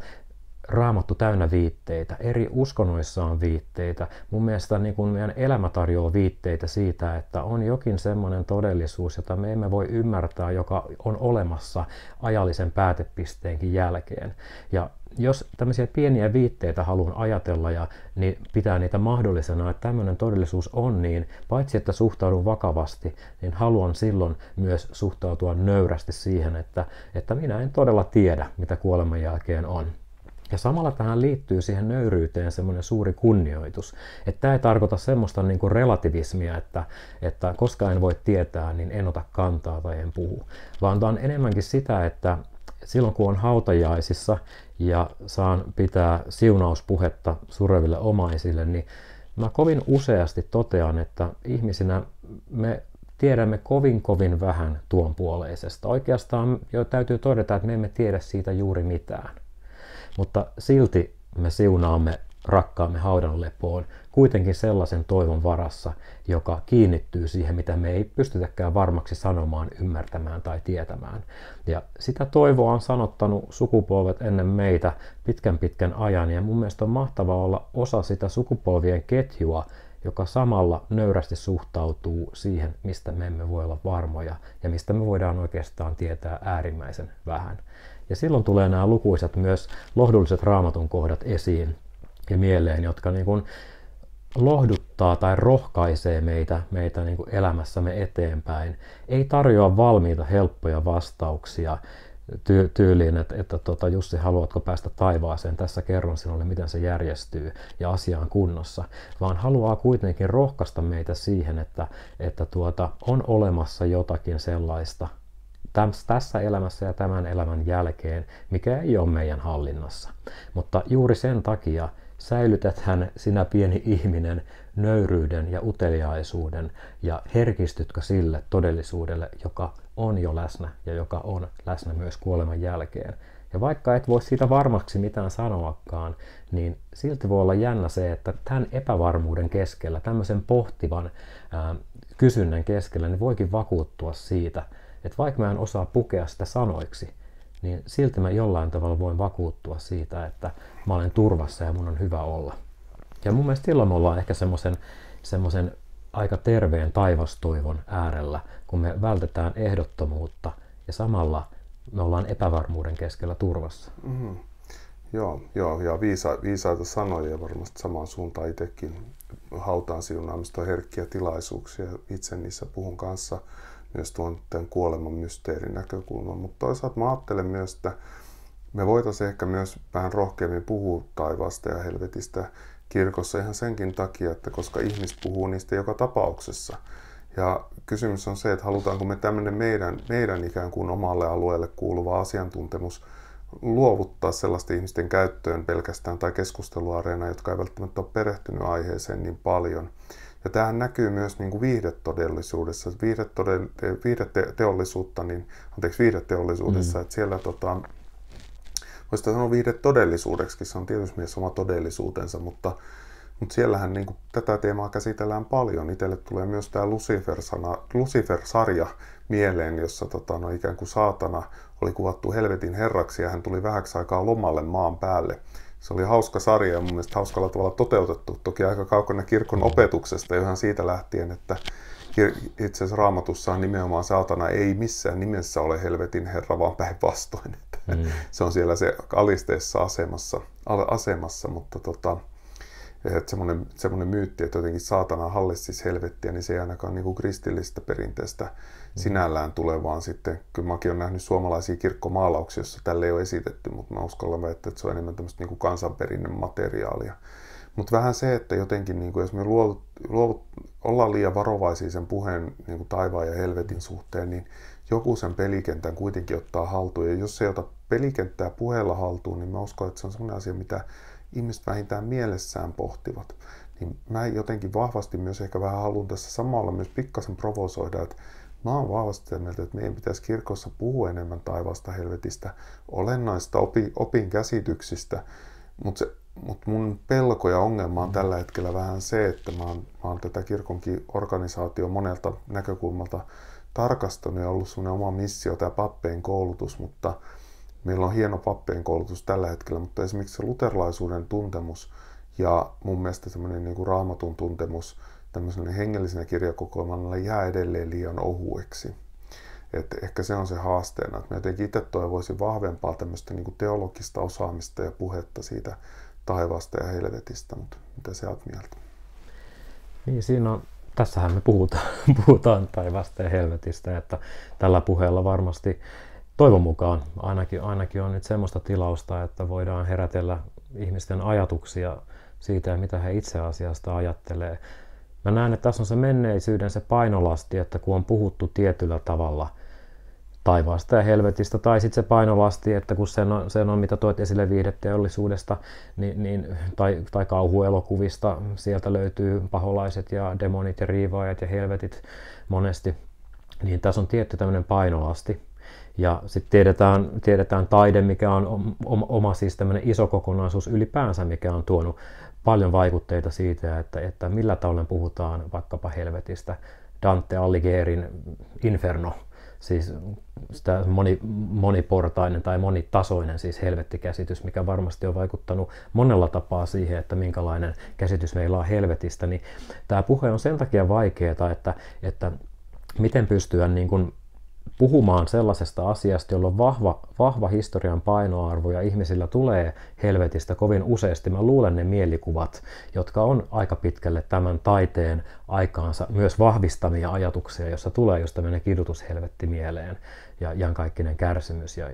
Raamattu täynnä viitteitä, eri uskonnoissa on viitteitä. Mun mielestä niin kun meidän elämä tarjoaa viitteitä siitä, että on jokin semmoinen todellisuus, jota me emme voi ymmärtää, joka on olemassa ajallisen päätepisteenkin jälkeen. Ja jos tämmöisiä pieniä viitteitä haluan ajatella ja niin pitää niitä mahdollisena, että tämmöinen todellisuus on, niin paitsi että suhtaudun vakavasti, niin haluan silloin myös suhtautua nöyrästi siihen, että minä en todella tiedä, mitä kuoleman jälkeen on. Ja samalla tähän liittyy siihen nöyryyteen semmoinen suuri kunnioitus. Että tämä ei tarkoita semmoista niin kuin relativismia, että koska en voi tietää, niin en ota kantaa tai en puhu. Vaan tämä on enemmänkin sitä, että silloin kun on hautajaisissa ja saan pitää siunauspuhetta sureville omaisille, niin mä kovin useasti totean, että ihmisinä me tiedämme kovin vähän tuon puoleisesta. Oikeastaan jo täytyy todeta, että me emme tiedä siitä juuri mitään. Mutta silti me siunaamme rakkaamme haudan lepoon kuitenkin sellaisen toivon varassa, joka kiinnittyy siihen, mitä me ei pystytäkään varmaksi sanomaan, ymmärtämään tai tietämään. Ja sitä toivoa on sanottanut sukupolvet ennen meitä pitkän ajan, ja mun mielestä on mahtavaa olla osa sitä sukupolvien ketjua, joka samalla nöyrästi suhtautuu siihen, mistä me emme voi olla varmoja ja mistä me voidaan oikeastaan tietää äärimmäisen vähän. Ja silloin tulee nämä lukuisat myös lohdulliset Raamatun kohdat esiin ja mieleen, jotka niin kuin lohduttaa tai rohkaisee meitä niin kuin elämässämme eteenpäin. Ei tarjoa valmiita helppoja vastauksia tyyliin, että Jussi, haluatko päästä taivaaseen, tässä kerron sinulle, miten se järjestyy ja asia on kunnossa, vaan haluaa kuitenkin rohkaista meitä siihen, että on olemassa jotakin sellaista, tässä elämässä ja tämän elämän jälkeen, mikä ei ole meidän hallinnassa. Mutta juuri sen takia säilytethän sinä pieni ihminen nöyryyden ja uteliaisuuden ja herkistytkö sille todellisuudelle, joka on jo läsnä ja joka on läsnä myös kuoleman jälkeen. Ja vaikka et voi siitä varmaksi mitään sanoakaan, niin silti voi olla jännä se, että tämän epävarmuuden keskellä, tämmöisen pohtivan kysynnän keskellä, niin voikin vakuuttua siitä, että vaikka mä en osaa pukea sitä sanoiksi, niin silti mä jollain tavalla voin vakuuttua siitä, että mä olen turvassa ja mun on hyvä olla. Ja mun mielestä silloin me ollaan ehkä semmoisen aika terveen taivastoivon äärellä, kun me vältetään ehdottomuutta ja samalla me ollaan epävarmuuden keskellä turvassa. Mm-hmm. Joo, ja viisaita sanoja ja varmasti samaan suuntaan itsekin hautaan siunaamista herkkiä tilaisuuksia. Itse niissä puhun kanssa myös tuon kuoleman mysteerin näkökulman, mutta toisaalta mä ajattelen myös, että me voitaisiin ehkä myös vähän rohkeammin puhua taivaasta ja helvetistä kirkossa ihan senkin takia, että koska ihmiset puhuu niistä joka tapauksessa. Ja kysymys on se, että halutaanko me tämmöinen meidän ikään kuin omalle alueelle kuuluva asiantuntemus luovuttaa sellaisten ihmisten käyttöön pelkästään tai keskusteluareena, jotka ei välttämättä ole perehtynyt aiheeseen niin paljon. Ja tämähän näkyy myös niin kuin viihdetodellisuudessa, viihdeteollisuudessa, että siellä voisi sanoa viihdetodellisuudeksi, se on tietysti myös oma todellisuutensa, mutta siellähän niin kuin tätä teemaa käsitellään paljon. Itselle tulee myös tämä Lucifer-sarja mieleen, jossa ikään kuin saatana oli kuvattu helvetin herraksi ja hän tuli vähäksi aikaa lomalle maan päälle. Se oli hauska sarja ja mun mielestä hauskalla tavalla toteutettu. Toki aika kaukana kirkon opetuksesta, johon siitä lähtien, että itse asiassa Raamatussa nimenomaan saatana ei missään nimessä ole helvetin herra, vaan päinvastoin. Se on siellä se alisteessa asemassa, mutta semmoinen myytti, että jotenkin saatana hallitsisi helvettiä, niin se ei ainakaan niin kuin kristillisestä perinteestä sinällään tule, vaan sitten, kyllä mäkin olen nähnyt suomalaisia kirkkomaalauksia, joissa tälle ei ole esitetty, mutta mä uskallan väittää, että se on enemmän tämmöistä niin kuin kansanperinnön materiaalia. Mutta vähän se, että jotenkin, niin kuin jos me ollaan liian varovaisia sen puheen niin kuin taivaan ja helvetin suhteen, niin joku sen pelikentän kuitenkin ottaa haltuun. Ja jos se ei ota pelikenttää puheella haltuun, niin mä uskon, että se on sellainen asia, mitä ihmiset vähintään mielessään pohtivat. Niin mä jotenkin vahvasti myös ehkä vähän haluan tässä samalla myös pikkasen provosoida, että mä oon vahvasti sitä mieltä, että meidän pitäisi kirkossa puhua enemmän taivaasta helvetistä, olennaista opin käsityksistä, mutta mun pelko ja ongelma on tällä hetkellä vähän se, että mä oon tätä kirkonkin organisaatio monelta näkökulmalta tarkastanut ja ollut semmoinen oma missio, tämä pappeen koulutus, mutta meillä on hieno pappeen koulutus tällä hetkellä, mutta esimerkiksi se luterilaisuuden tuntemus ja mun mielestä semmoinen niin kuin raamatun tuntemus tämmöisenä hengellisenä kirjakokoelmana jää edelleen liian ohueksi. Et ehkä se on se haasteena, että mä jotenkin itse toivoisin vahvempaa tämmöistä niin kuin teologista osaamista ja puhetta siitä taivaasta ja helvetistä, mutta mitä sä oot mieltä? Niin, tässähän me puhutaan taivaasta ja helvetistä, että tällä puheella varmasti toivon mukaan ainakin on nyt semmoista tilausta, että voidaan herätellä ihmisten ajatuksia siitä, mitä he itse asiasta ajattelee. Mä näen, että tässä on se menneisyyden se painolasti, että kun on puhuttu tietyllä tavalla taivaasta ja helvetistä, tai sitten se painolasti, että kun sen on mitä toit esille viihdeteollisuudesta, tai kauhuelokuvista, sieltä löytyy paholaiset ja demonit ja riivaajat ja helvetit monesti, niin tässä on tietty tämmöinen painolasti. Ja sitten tiedetään taide, mikä on oma siis tämmöinen iso kokonaisuus ylipäänsä, mikä on tuonut paljon vaikutteita siitä, että millä tavalla puhutaan vaikkapa helvetistä. Dante Alighieren Inferno, siis sitä moniportainen tai monitasoinen siis helvettikäsitys, mikä varmasti on vaikuttanut monella tapaa siihen, että minkälainen käsitys meillä on helvetistä. Niin tämä puhe on sen takia vaikeaa, että miten pystyä niin kuin puhumaan sellaisesta asiasta, jolla on vahva historian painoarvo ja ihmisillä tulee helvetistä kovin useasti. Mä luulen ne mielikuvat, jotka on aika pitkälle tämän taiteen aikaansa myös vahvistamia ajatuksia, jossa tulee just tämmöinen kidutushelvetti mieleen ja iankaikkinen kärsimys ja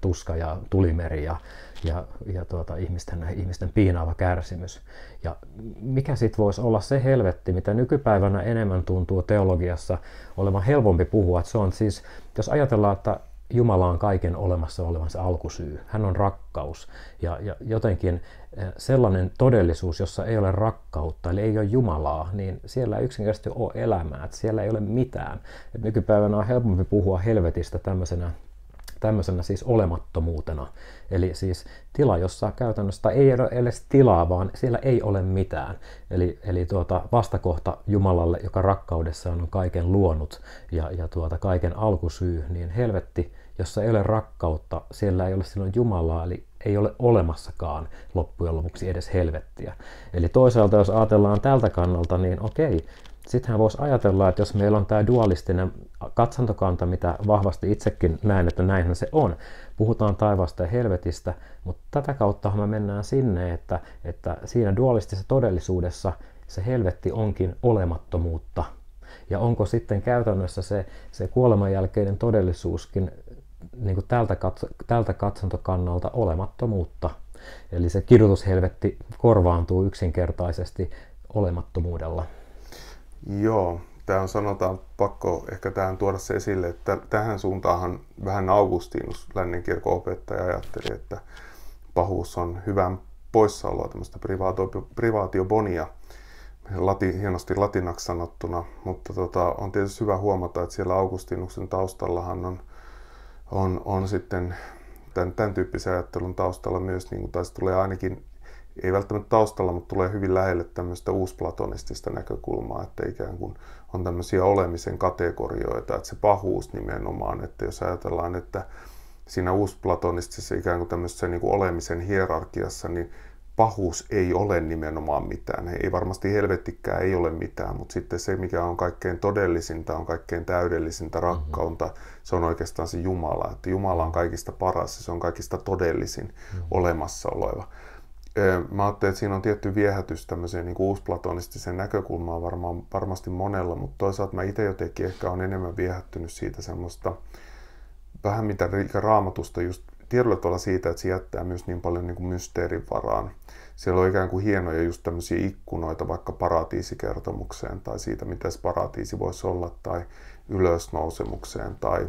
tuska ja tulimeri ja ihmisten piinaava kärsimys. Ja mikä sitten voisi olla se helvetti, mitä nykypäivänä enemmän tuntuu teologiassa olevan helpompi puhua. Että se on siis, jos ajatellaan, että Jumala on kaiken olemassa olevan se alkusyy. Hän on rakkaus. Ja jotenkin sellainen todellisuus, jossa ei ole rakkautta, eli ei ole Jumalaa, niin siellä ei yksinkertaisesti ole elämää. Että siellä ei ole mitään. Et nykypäivänä on helpompi puhua helvetistä tämmöisenä tämmöisenä siis olemattomuutena. Eli siis tila, jossa käytännössä ei ole edes tilaa, vaan siellä ei ole mitään. Eli vastakohta Jumalalle, joka rakkaudessaan on kaiken luonut ja kaiken alkusyy, niin helvetti, jossa ei ole rakkautta, siellä ei ole silloin Jumalaa, eli ei ole olemassakaan loppujen lopuksi edes helvettiä. Eli toisaalta, jos ajatellaan tältä kannalta, niin okei, sittenhän voisi ajatella, että jos meillä on tämä dualistinen katsantokanta, mitä vahvasti itsekin näen, että näinhän se on, puhutaan taivaasta ja helvetistä, mutta tätä kauttahan me mennään sinne, että siinä dualistisessa todellisuudessa se helvetti onkin olemattomuutta. Ja onko sitten käytännössä se kuoleman jälkeinen todellisuuskin niin kuin tältä katsantokannalta olemattomuutta. Eli se kidutushelvetti korvaantuu yksinkertaisesti olemattomuudella. Joo, tämä on sanotaan pakko ehkä tähän tuoda se esille, että tähän suuntaanhan vähän Augustinus, lännen kirkon opettaja, ajatteli, että pahuus on hyvän poissaoloa, tämmöistä privatio bonia, hienosti latinaksi sanottuna, mutta on tietysti hyvä huomata, että siellä Augustinuksen taustallahan on sitten tämän tyyppisen ajattelun taustalla myös, niin kuin taisi tulee ainakin, ei välttämättä taustalla, mutta tulee hyvin lähelle tämmöistä uusplatonistista näkökulmaa, että ikään kuin on tämmöisiä olemisen kategorioita, että se pahuus nimenomaan, että jos ajatellaan, että siinä uusplatonistisessa ikään kuin tämmöisessä niin kuin olemisen hierarkiassa, niin pahuus ei ole nimenomaan mitään. Ei varmasti helvettikään ei ole mitään, mutta sitten se, mikä on kaikkein todellisinta, on kaikkein täydellisintä rakkautta, se on oikeastaan se Jumala. Että Jumala on kaikista paras ja se on kaikista todellisin olemassa oleva. Mä ajattelin, että siinä on tietty viehätys tämmöiseen niin kuin uusplatonistiseen näkökulmaan varmasti monella, mutta toisaalta mä itse jotenkin ehkä on enemmän viehättynyt siitä semmoista vähän mitä Raamatusta just tiedolla tavalla siitä, että se jättää myös niin paljon niin kuin mysteerin varaan. Siellä on ikään kuin hienoja just tämmöisiä ikkunoita vaikka paratiisikertomukseen tai siitä, mitä se paratiisi voisi olla tai ylösnousemukseen tai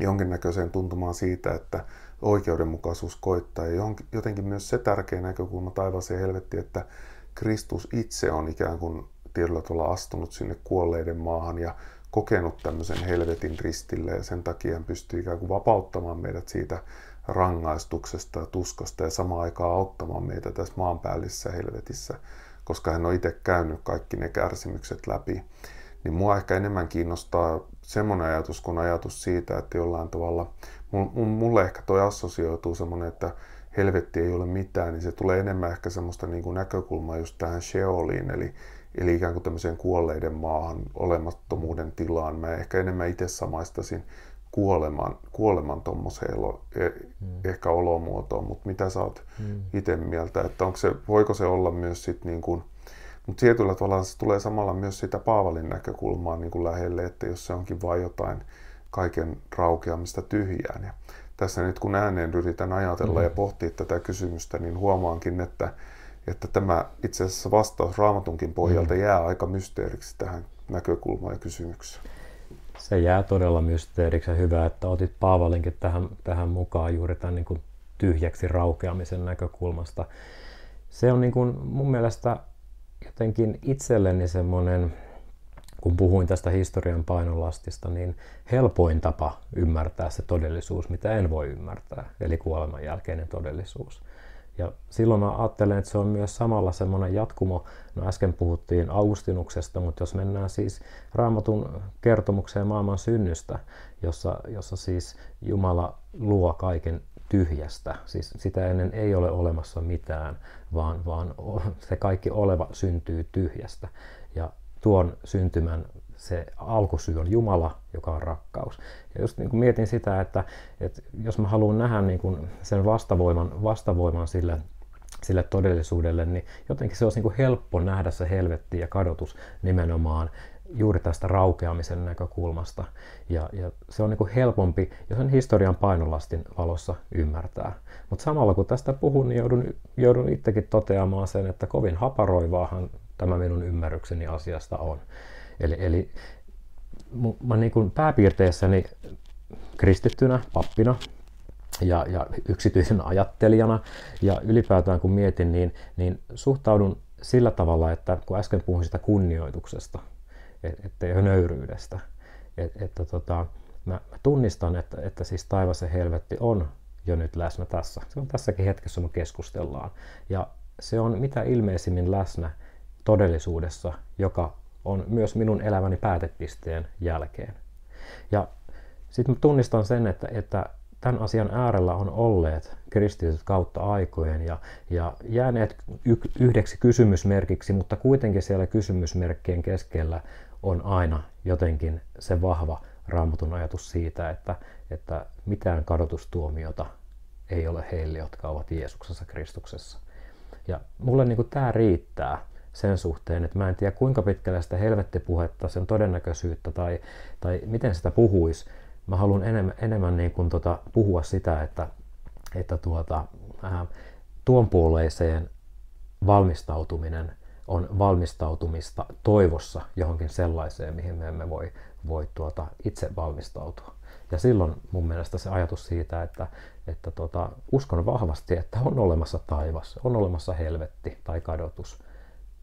jonkinnäköiseen tuntumaan siitä, että oikeudenmukaisuus koittaa. Ja jotenkin myös se tärkeä näkökulma taivaaseen helvettiin, että Kristus itse on ikään kuin tiedolla tavalla astunut sinne kuolleiden maahan ja kokenut tämmöisen helvetin ristille ja sen takia hän pystyy ikään kuin vapauttamaan meidät siitä rangaistuksesta ja tuskasta ja samaan aikaan auttamaan meitä tässä maanpäällisessä helvetissä, koska hän on itse käynyt kaikki ne kärsimykset läpi. Niin mua ehkä enemmän kiinnostaa semmoinen ajatus kuin ajatus siitä, että jollain tavalla, mulle ehkä toi assosioituu semmoinen, että helvetti ei ole mitään, niin se tulee enemmän ehkä semmoista niin kuin näkökulmaa just tähän Sheoliin, eli ikään kuin tämmöiseen kuolleiden maahan, olemattomuuden tilaan. Mä ehkä enemmän itse samaistasin kuoleman tommoseen ehkä olomuotoon, mutta mitä sä oot itse mieltä, että voiko se olla myös sit niin kuin, mutta tietyllä tavalla se tulee samalla myös sitä Paavalin näkökulmaa niin kuin lähelle, että jos se onkin vain jotain kaiken raukeamista tyhjään. Ja tässä nyt kun ääneen yritän ajatella ja pohtia tätä kysymystä, niin huomaankin, että tämä itse asiassa vastaus Raamatunkin pohjalta jää aika mysteeriksi tähän näkökulmaan ja kysymykseen. Se jää todella mysteeriksi ja hyvä, että otit Paavalinkin tähän mukaan juuri tämän niin kuin tyhjäksi raukeamisen näkökulmasta. Se on niin kuin mun mielestä jotenkin itselleni semmoinen, kun puhuin tästä historian painolastista, niin helpoin tapa ymmärtää se todellisuus, mitä en voi ymmärtää, eli kuoleman jälkeinen todellisuus. Ja silloin mä ajattelen, että se on myös samalla semmoinen jatkumo, no äsken puhuttiin Augustinuksesta, mutta jos mennään siis Raamatun kertomukseen maailman synnystä, jossa siis Jumala luo kaiken tyhjästä, siis sitä ennen ei ole olemassa mitään, vaan se kaikki oleva syntyy tyhjästä. Ja tuon syntymän se alkusyy on Jumala, joka on rakkaus. Ja just niin kuin mietin sitä, että jos mä haluan nähdä niin kuin sen vastavoiman sille todellisuudelle, niin jotenkin se olisi niin kuin helppo nähdä se helvetti ja kadotus nimenomaan juuri tästä raukeamisen näkökulmasta. Ja se on niin kuin helpompi, jos sen historian painolastin valossa ymmärtää. Mutta samalla kun tästä puhun, niin joudun itsekin toteamaan sen, että kovin haparoivaahan tämä minun ymmärrykseni asiasta on. Eli mä niin kuin pääpiirteessäni kristittynä, pappina ja yksityisen ajattelijana ja ylipäätään kun mietin, niin suhtaudun sillä tavalla, että kun äsken puhuin sitä kunnioituksesta, ettei nöyryydestä, että Mä tunnistan, että siis taivas ja helvetti on jo nyt läsnä tässä. Se on tässäkin hetkessä, me keskustellaan. Ja se on mitä ilmeisimmin läsnä todellisuudessa, joka on myös minun elämäni päätepisteen jälkeen. Ja sitten mä tunnistan sen, että tämän asian äärellä on olleet kristityt kautta aikojen ja jääneet yhdeksi kysymysmerkiksi, mutta kuitenkin siellä kysymysmerkkien keskellä on aina jotenkin se vahva Raamatun ajatus siitä, että mitään kadotustuomiota ei ole heille, jotka ovat Jeesuksessa Kristuksessa. Ja mulle niin kuin tämä riittää sen suhteen, että mä en tiedä kuinka pitkälle sitä helvettipuhetta, sen todennäköisyyttä tai miten sitä puhuisi. Mä haluan enemmän niin kuin puhua sitä, että tuon puoleiseen valmistautuminen on valmistautumista toivossa johonkin sellaiseen, mihin me emme voi itse valmistautua. Ja silloin mun mielestä se ajatus siitä, että uskon vahvasti, että on olemassa taivas, on olemassa helvetti tai kadotus,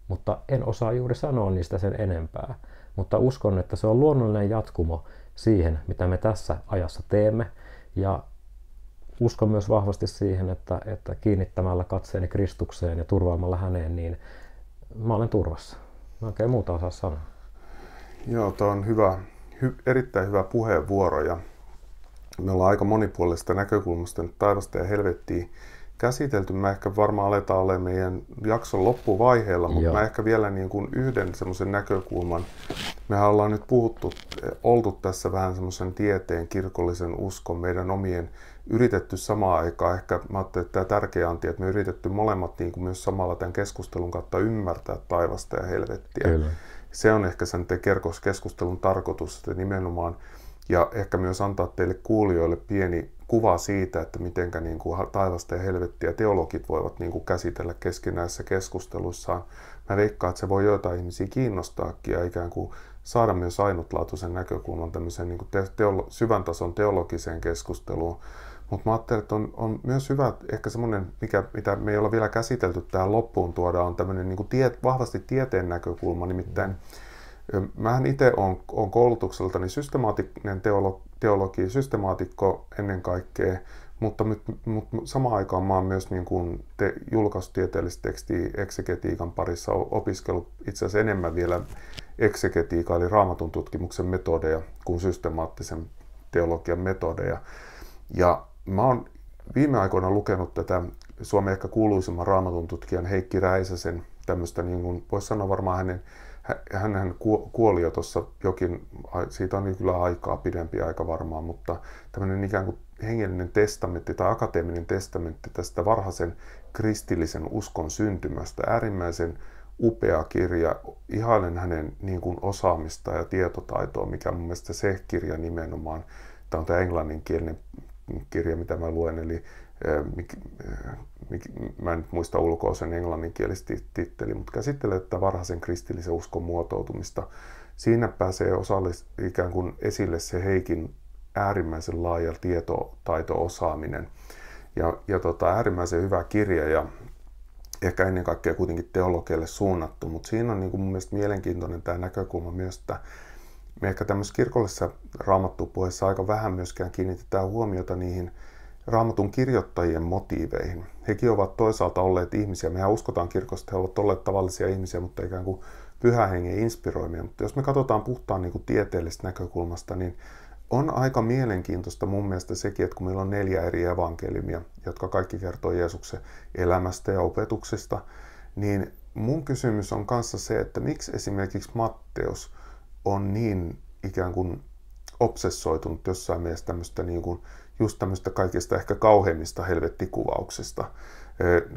mutta en osaa juuri sanoa niistä sen enempää. Mutta uskon, että se on luonnollinen jatkumo siihen, mitä me tässä ajassa teemme. Ja uskon myös vahvasti siihen, että kiinnittämällä katseeni Kristukseen ja turvaamalla häneen, niin mä olen turvassa. Mä oikein muuta osaa sanoa. Joo, tuo on erittäin hyvä puheenvuoro. Ja me ollaan aika monipuolisesta näkökulmasta nyt taivasta ja helvettiä käsitelty. Mä ehkä varmaan aletaan olemaan meidän jakson loppuvaiheella, mutta mä ehkä vielä niin kuin yhden semmoisen näkökulman. Mehän ollaan nyt oltu tässä vähän semmoisen tieteen, kirkollisen uskon, meidän omien yritetty samaan aikaan. Ehkä mä ajattelin, että tämä tärkeä anti, että me yritetty molemmat niin kuin myös samalla tämän keskustelun kautta ymmärtää taivasta ja helvettiä. Kyllä. Se on ehkä sen keskustelun tarkoitus, että nimenomaan, ja ehkä myös antaa teille kuulijoille pieni kuva siitä, että miten niin kuin taivasta ja helvettiä teologit voivat niin kuin käsitellä keskinäisissä keskusteluissaan. Mä veikkaan, että se voi joitain ihmisiä kiinnostaakin ja ikään kuin saada myös ainutlaatuisen näkökulman tämmöiseen niin kuin syvän tason teologiseen keskusteluun. Mutta mä ajattelen, että on myös hyvä, ehkä semmoinen, mitä me ei olla vielä käsitelty tähän loppuun tuoda, on tämmöinen niin kuin vahvasti tieteen näkökulma. Nimittäin mähän itse olen koulutukseltani systemaattinen teologi, systemaatikko ennen kaikkea, mutta samaan aikaan mä oon myös niin kuin julkaissut tieteellistä tekstiä eksegetiikan parissa, opiskellut itse asiassa enemmän vielä eksegetiikaa, eli raamatun tutkimuksen metodeja kuin systemaattisen teologian metodeja. Ja mä oon viime aikoina lukenut tätä Suomen ehkä kuuluisimman raamatun tutkijan Heikki Räisäsen tämmöistä, niin kuin voisi sanoa varmaan hän kuoli jo tuossa siitä on kyllä aikaa, pidempi aika varmaan, mutta tämmöinen ikään kuin hengellinen testamentti tai akateeminen testamentti tästä varhaisen kristillisen uskon syntymästä. Äärimmäisen upea kirja. Ihailen hänen niin kuin osaamista ja tietotaitoa, mikä on mun mielestä se kirja nimenomaan. Tämä on tämä englanninkielinen kirja, mitä mä luen, eli mä en nyt muista ulkoa sen englanninkielistä titteli, mutta käsittelee tätä varhaisen kristillisen uskon muotoutumista. Siinä pääsee ikään kuin esille se Heikin äärimmäisen laaja tietotaito-osaaminen. Ja äärimmäisen hyvä kirja ja ehkä ennen kaikkea kuitenkin teologeille suunnattu, mutta siinä on niin kuin mun mielestä mielenkiintoinen tämä näkökulma myös, että me ehkä tämmöisessä kirkollisessa raamattupuheessa aika vähän myöskään kiinnitetään huomiota niihin raamatun kirjoittajien motiiveihin. Hekin ovat toisaalta olleet ihmisiä. Mehän uskotaan kirkossa, että he ovat olleet tavallisia ihmisiä, mutta ikään kuin pyhän hengen inspiroimia. Mutta jos me katsotaan puhtaan niin kuin tieteellisestä näkökulmasta, niin on aika mielenkiintoista mun mielestä sekin, että kun meillä on 4 eri evankeliumia, jotka kaikki kertoo Jeesuksen elämästä ja opetuksesta, niin mun kysymys on kanssa se, että miksi esimerkiksi Matteus on niin ikään kuin obsessoitunut jossain mielessä tämmöistä niin kuin just tämmöistä kaikista ehkä kauheimmista helvettikuvauksista.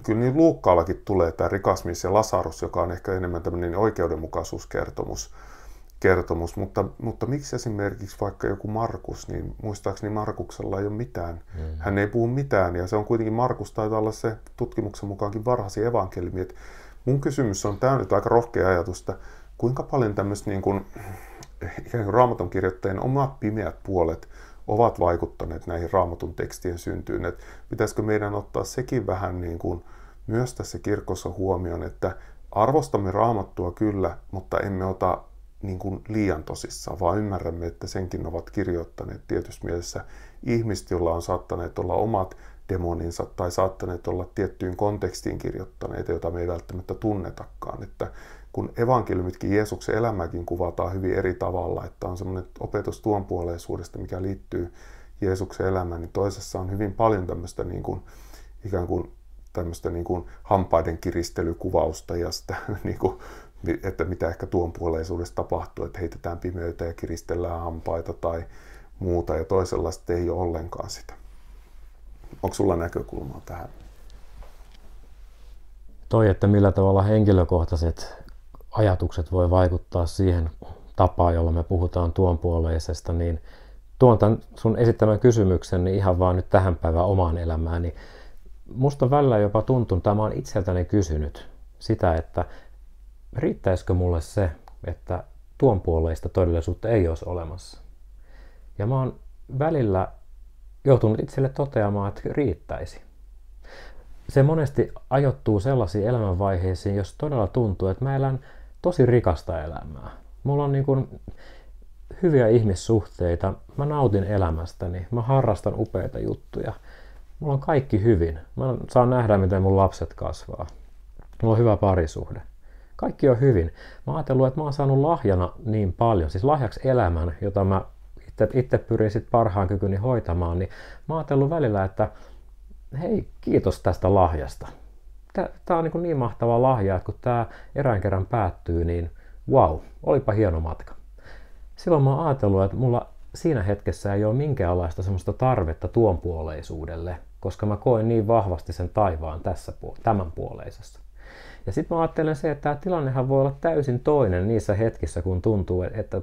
Kyllä niin Luukkaallakin tulee tämä rikas mies ja Lasarus, joka on ehkä enemmän tämmöinen oikeudenmukaisuuskertomus. Mutta miksi esimerkiksi vaikka joku Markus, niin muistaakseni Markuksella ei ole mitään. Hän ei puhu mitään ja se on kuitenkin, Markus taitaa olla se tutkimuksen mukaankin varhaisin evankeliumi. Mun kysymys on, tämä nyt aika rohkea ajatus, että kuinka paljon tämmöistä niin kuin ikään kuin raamatun kirjoittajien omat pimeät puolet ovat vaikuttaneet näihin raamatun tekstien syntyyn. Että pitäisikö meidän ottaa sekin vähän niin kuin myös tässä kirkossa huomioon, että arvostamme raamattua kyllä, mutta emme ota niin kuin liian tosissaan, vaan ymmärrämme, että senkin ovat kirjoittaneet tietyssä mielessä ihmiset, joilla on saattaneet olla omat demoninsa tai saattaneet olla tiettyyn kontekstiin kirjoittaneita, jota me ei välttämättä tunnetakaan. Että kun evankeliumitkin Jeesuksen elämäkin kuvataan hyvin eri tavalla, että on semmoinen opetus tuonpuoleisuudesta, mikä liittyy Jeesuksen elämään, niin toisessa on hyvin paljon tämmöistä niin kuin, ikään kuin tämmöistä niin kuin hampaiden kiristelykuvausta ja sitä, niin kuin, että mitä ehkä tuonpuoleisuudessa tapahtuu, että heitetään pimeyttä ja kiristellään hampaita tai muuta, ja toisenlaista ei ole ollenkaan sitä. Onko sulla näkökulmaa tähän? Toi, että millä tavalla henkilökohtaiset ajatukset voi vaikuttaa siihen tapaan, jolla me puhutaan tuonpuoleisesta, niin tuon tämän sun esittämän kysymyksen niin ihan vaan nyt tähän päivään omaan elämään, niin musta välillä jopa tuntuu, että mä oon itseltäni kysynyt sitä, että riittäisikö mulle se, että tuonpuoleista todellisuutta ei olisi olemassa. Ja mä oon välillä joutunut itselle toteamaan, että riittäisi. Se monesti ajoittuu sellaisiin elämänvaiheisiin, jos todella tuntuu, että mä elän tosi rikasta elämää. Mulla on niin kuin hyviä ihmissuhteita, mä nautin elämästäni, mä harrastan upeita juttuja. Mulla on kaikki hyvin. Mä saan nähdä, miten mun lapset kasvaa. Mulla on hyvä parisuhde. Kaikki on hyvin. Mä oon ajatellut, että mä oon saanut lahjana niin paljon, siis lahjaksi elämän, jota mä itse pyrin sit parhaan kykyni hoitamaan, niin mä oon ajatellut välillä, että hei, kiitos tästä lahjasta. Tää on niin mahtava lahja, että kun tää erään kerran päättyy, niin wow, olipa hieno matka. Silloin mä oon ajatellut, että mulla siinä hetkessä ei ole minkäänlaista semmoista tarvetta tuonpuoleisuudelle, koska mä koen niin vahvasti sen taivaan tämän puoleisessa. Ja sitten mä ajattelen se, että tämä tilannehan voi olla täysin toinen niissä hetkissä, kun tuntuu, että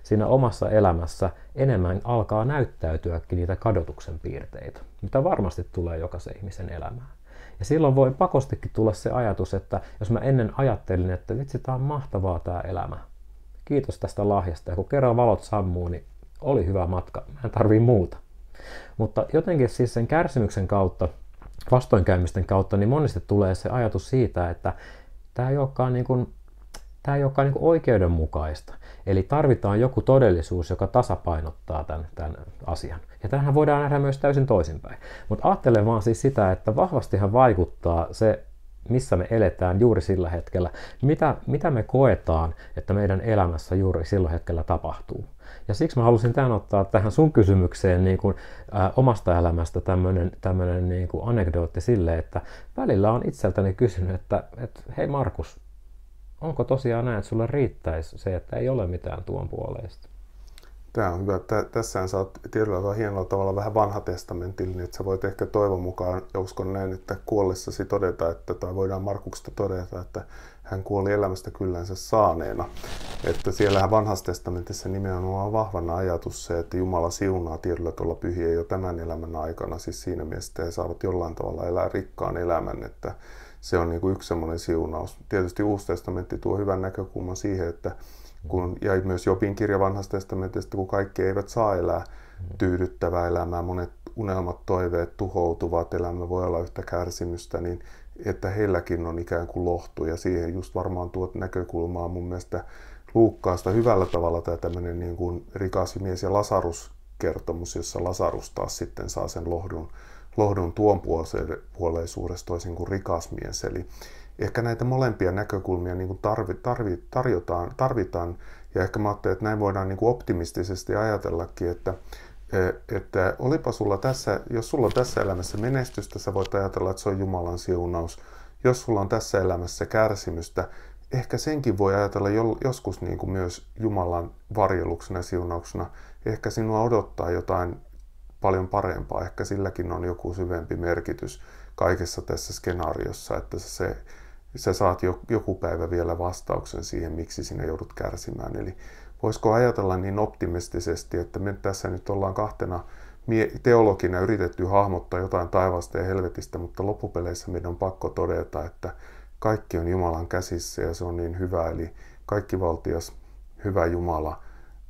siinä omassa elämässä enemmän alkaa näyttäytyäkin niitä kadotuksen piirteitä, mitä varmasti tulee jokaisen ihmisen elämään. Ja silloin voi pakostikin tulla se ajatus, että jos mä ennen ajattelin, että vitsi, tää on mahtavaa tää elämä. Kiitos tästä lahjasta. Ja kun kerran valot sammuu, niin oli hyvä matka. Mä en tarvii muuta. Mutta jotenkin siis sen kärsimyksen kautta, vastoinkäymisten kautta, niin monesti tulee se ajatus siitä, että tämä ei olekaan niin kuin oikeudenmukaista. Eli tarvitaan joku todellisuus, joka tasapainottaa tämän asian. Ja tämähän voidaan nähdä myös täysin toisinpäin. Mutta ajattelen vaan siis sitä, että vahvastihan vaikuttaa se, missä me eletään juuri sillä hetkellä, mitä me koetaan, että meidän elämässä juuri sillä hetkellä tapahtuu. Ja siksi mä halusin tämän ottaa tähän sun kysymykseen niin kuin, omasta elämästä tämmöinen niin kuin anekdootti sille, että välillä on itseltäni kysynyt, että hei Markus, onko tosiaan näin, että sulle riittäisi se, että ei ole mitään tuon puoleista? Tämä on hyvä. Tässähän sä oot tietyllä hienolla tavalla vähän vanhatestamentillinen, että sä voit ehkä toivon mukaan, ja uskon näin, että kuollessasi todeta, tai voidaan Markuksesta todeta, että hän kuoli elämästä kyllänsä saaneena. Että siellähän vanhassa testamentissa nimenomaan on vahvana ajatus se, että Jumala siunaa tietyllä tavalla pyhiä jo tämän elämän aikana. Siis siinä mielessä he saavat jollain tavalla elää rikkaan elämän, että se on niin kuin yksi semmoinen siunaus. Tietysti Uusi testamentti tuo hyvän näkökulman siihen, että ja myös Jobin kirja vanhasta testamentista, kun kaikki eivät saa elää tyydyttävää elämää, monet unelmat, toiveet tuhoutuvat, elämä voi olla yhtä kärsimystä, niin että heilläkin on ikään kuin lohtu, ja siihen just varmaan tuot näkökulmaa mun mielestä Luukkaasta hyvällä tavalla tämä tämmöinen niin kuin rikas mies ja Lasarus-kertomus, jossa Lasarus taas sitten saa sen lohdun tuon puoleisuudesta toisin kuin rikas mies. Eli ehkä näitä molempia näkökulmia niin kuin tarvitaan, ja ehkä mä ajattelen, että näin voidaan niin kuin optimistisesti ajatellakin, että olipa sulla tässä, jos sulla on tässä elämässä menestystä, sä voit ajatella, että se on Jumalan siunaus. Jos sulla on tässä elämässä kärsimystä, ehkä senkin voi ajatella joskus niin kuin myös Jumalan varjeluksena ja siunauksena. Ehkä sinua odottaa jotain paljon parempaa, ehkä silläkin on joku syvempi merkitys kaikessa tässä skenaariossa, että sä saat joku päivä vielä vastauksen siihen, miksi sinä joudut kärsimään. Eli voisiko ajatella niin optimistisesti, että me tässä nyt ollaan kahtena teologina yritetty hahmottaa jotain taivaasta ja helvetistä, mutta loppupeleissä meidän on pakko todeta, että kaikki on Jumalan käsissä ja se on niin hyvä. Eli kaikkivaltias, hyvä Jumala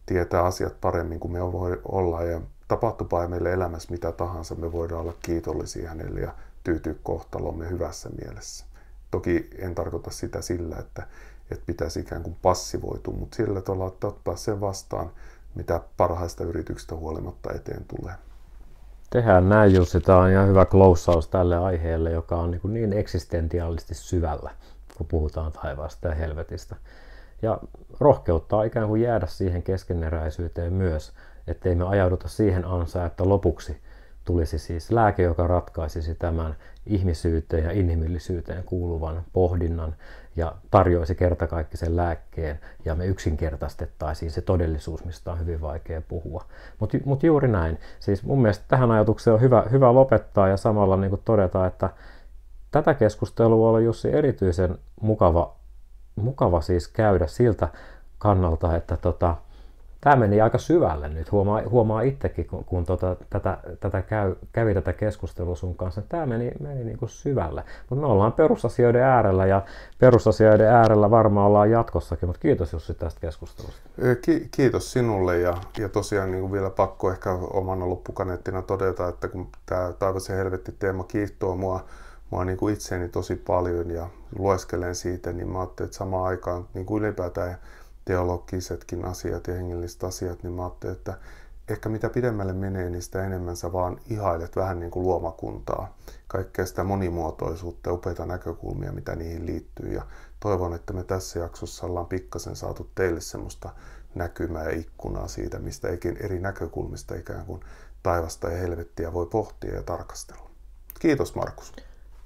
tietää asiat paremmin kuin me voi olla, ja tapahtupa meille elämässä mitä tahansa, me voidaan olla kiitollisia hänelle ja tyytyä kohtalomme hyvässä mielessä. Toki en tarkoita sitä sillä, että että pitäisi ikään kuin passivoitua, mutta sillä tavalla, että ottaa sen vastaan, mitä parhaista yrityksistä huolimatta eteen tulee. Tehdään näin, Jussi. Tämä on ihan hyvä kloussaus tälle aiheelle, joka on niin eksistentiaalisesti syvällä, kun puhutaan taivaasta ja helvetistä. Ja rohkeuttaa ikään kuin jäädä siihen keskeneräisyyteen myös, ettei me ajauduta siihen ansaan, että lopuksi tulisi siis lääke, joka ratkaisisi tämän ihmisyyteen ja inhimillisyyteen kuuluvan pohdinnan ja tarjoaisi kertakaikkisen lääkkeen ja me yksinkertaistettaisiin se todellisuus, mistä on hyvin vaikea puhua. Mutta juuri näin. Siis mun mielestä tähän ajatukseen on hyvä lopettaa ja samalla niin kuin todeta, että tätä keskustelua oli Jussi erityisen mukava siis käydä siltä kannalta, että tämä meni aika syvälle nyt, huomaa itsekin, kun kävi tätä keskustelua sun kanssa. Tämä meni niin kuin syvälle. Mutta me ollaan perusasioiden äärellä ja perusasioiden äärellä varmaan ollaan jatkossakin. Mutta kiitos Jussi tästä keskustelusta. Kiitos sinulle ja tosiaan niin kuin vielä pakko ehkä omana loppukaneettina todeta, että kun tämä taivas ja helvetti -teema kiihtoo mua niin kuin itseäni tosi paljon ja lueskelen siitä, niin mä ajattelin, että samaan aikaan niin kuin ylipäätään teologisetkin asiat ja hengelliset asiat, niin mä ajattelin, että ehkä mitä pidemmälle menee, niin sitä enemmän sä vaan ihailet vähän niin kuin luomakuntaa, kaikkea sitä monimuotoisuutta ja upeita näkökulmia, mitä niihin liittyy. Ja toivon, että me tässä jaksossa ollaan pikkasen saatu teille semmoista näkymää ja ikkunaa siitä, mistä eri näkökulmista ikään kuin taivasta ja helvettiä voi pohtia ja tarkastella. Kiitos Markus.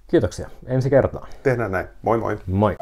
Kiitoksia. Ensi kertaan. Tehdään näin. Moi moi. Moi.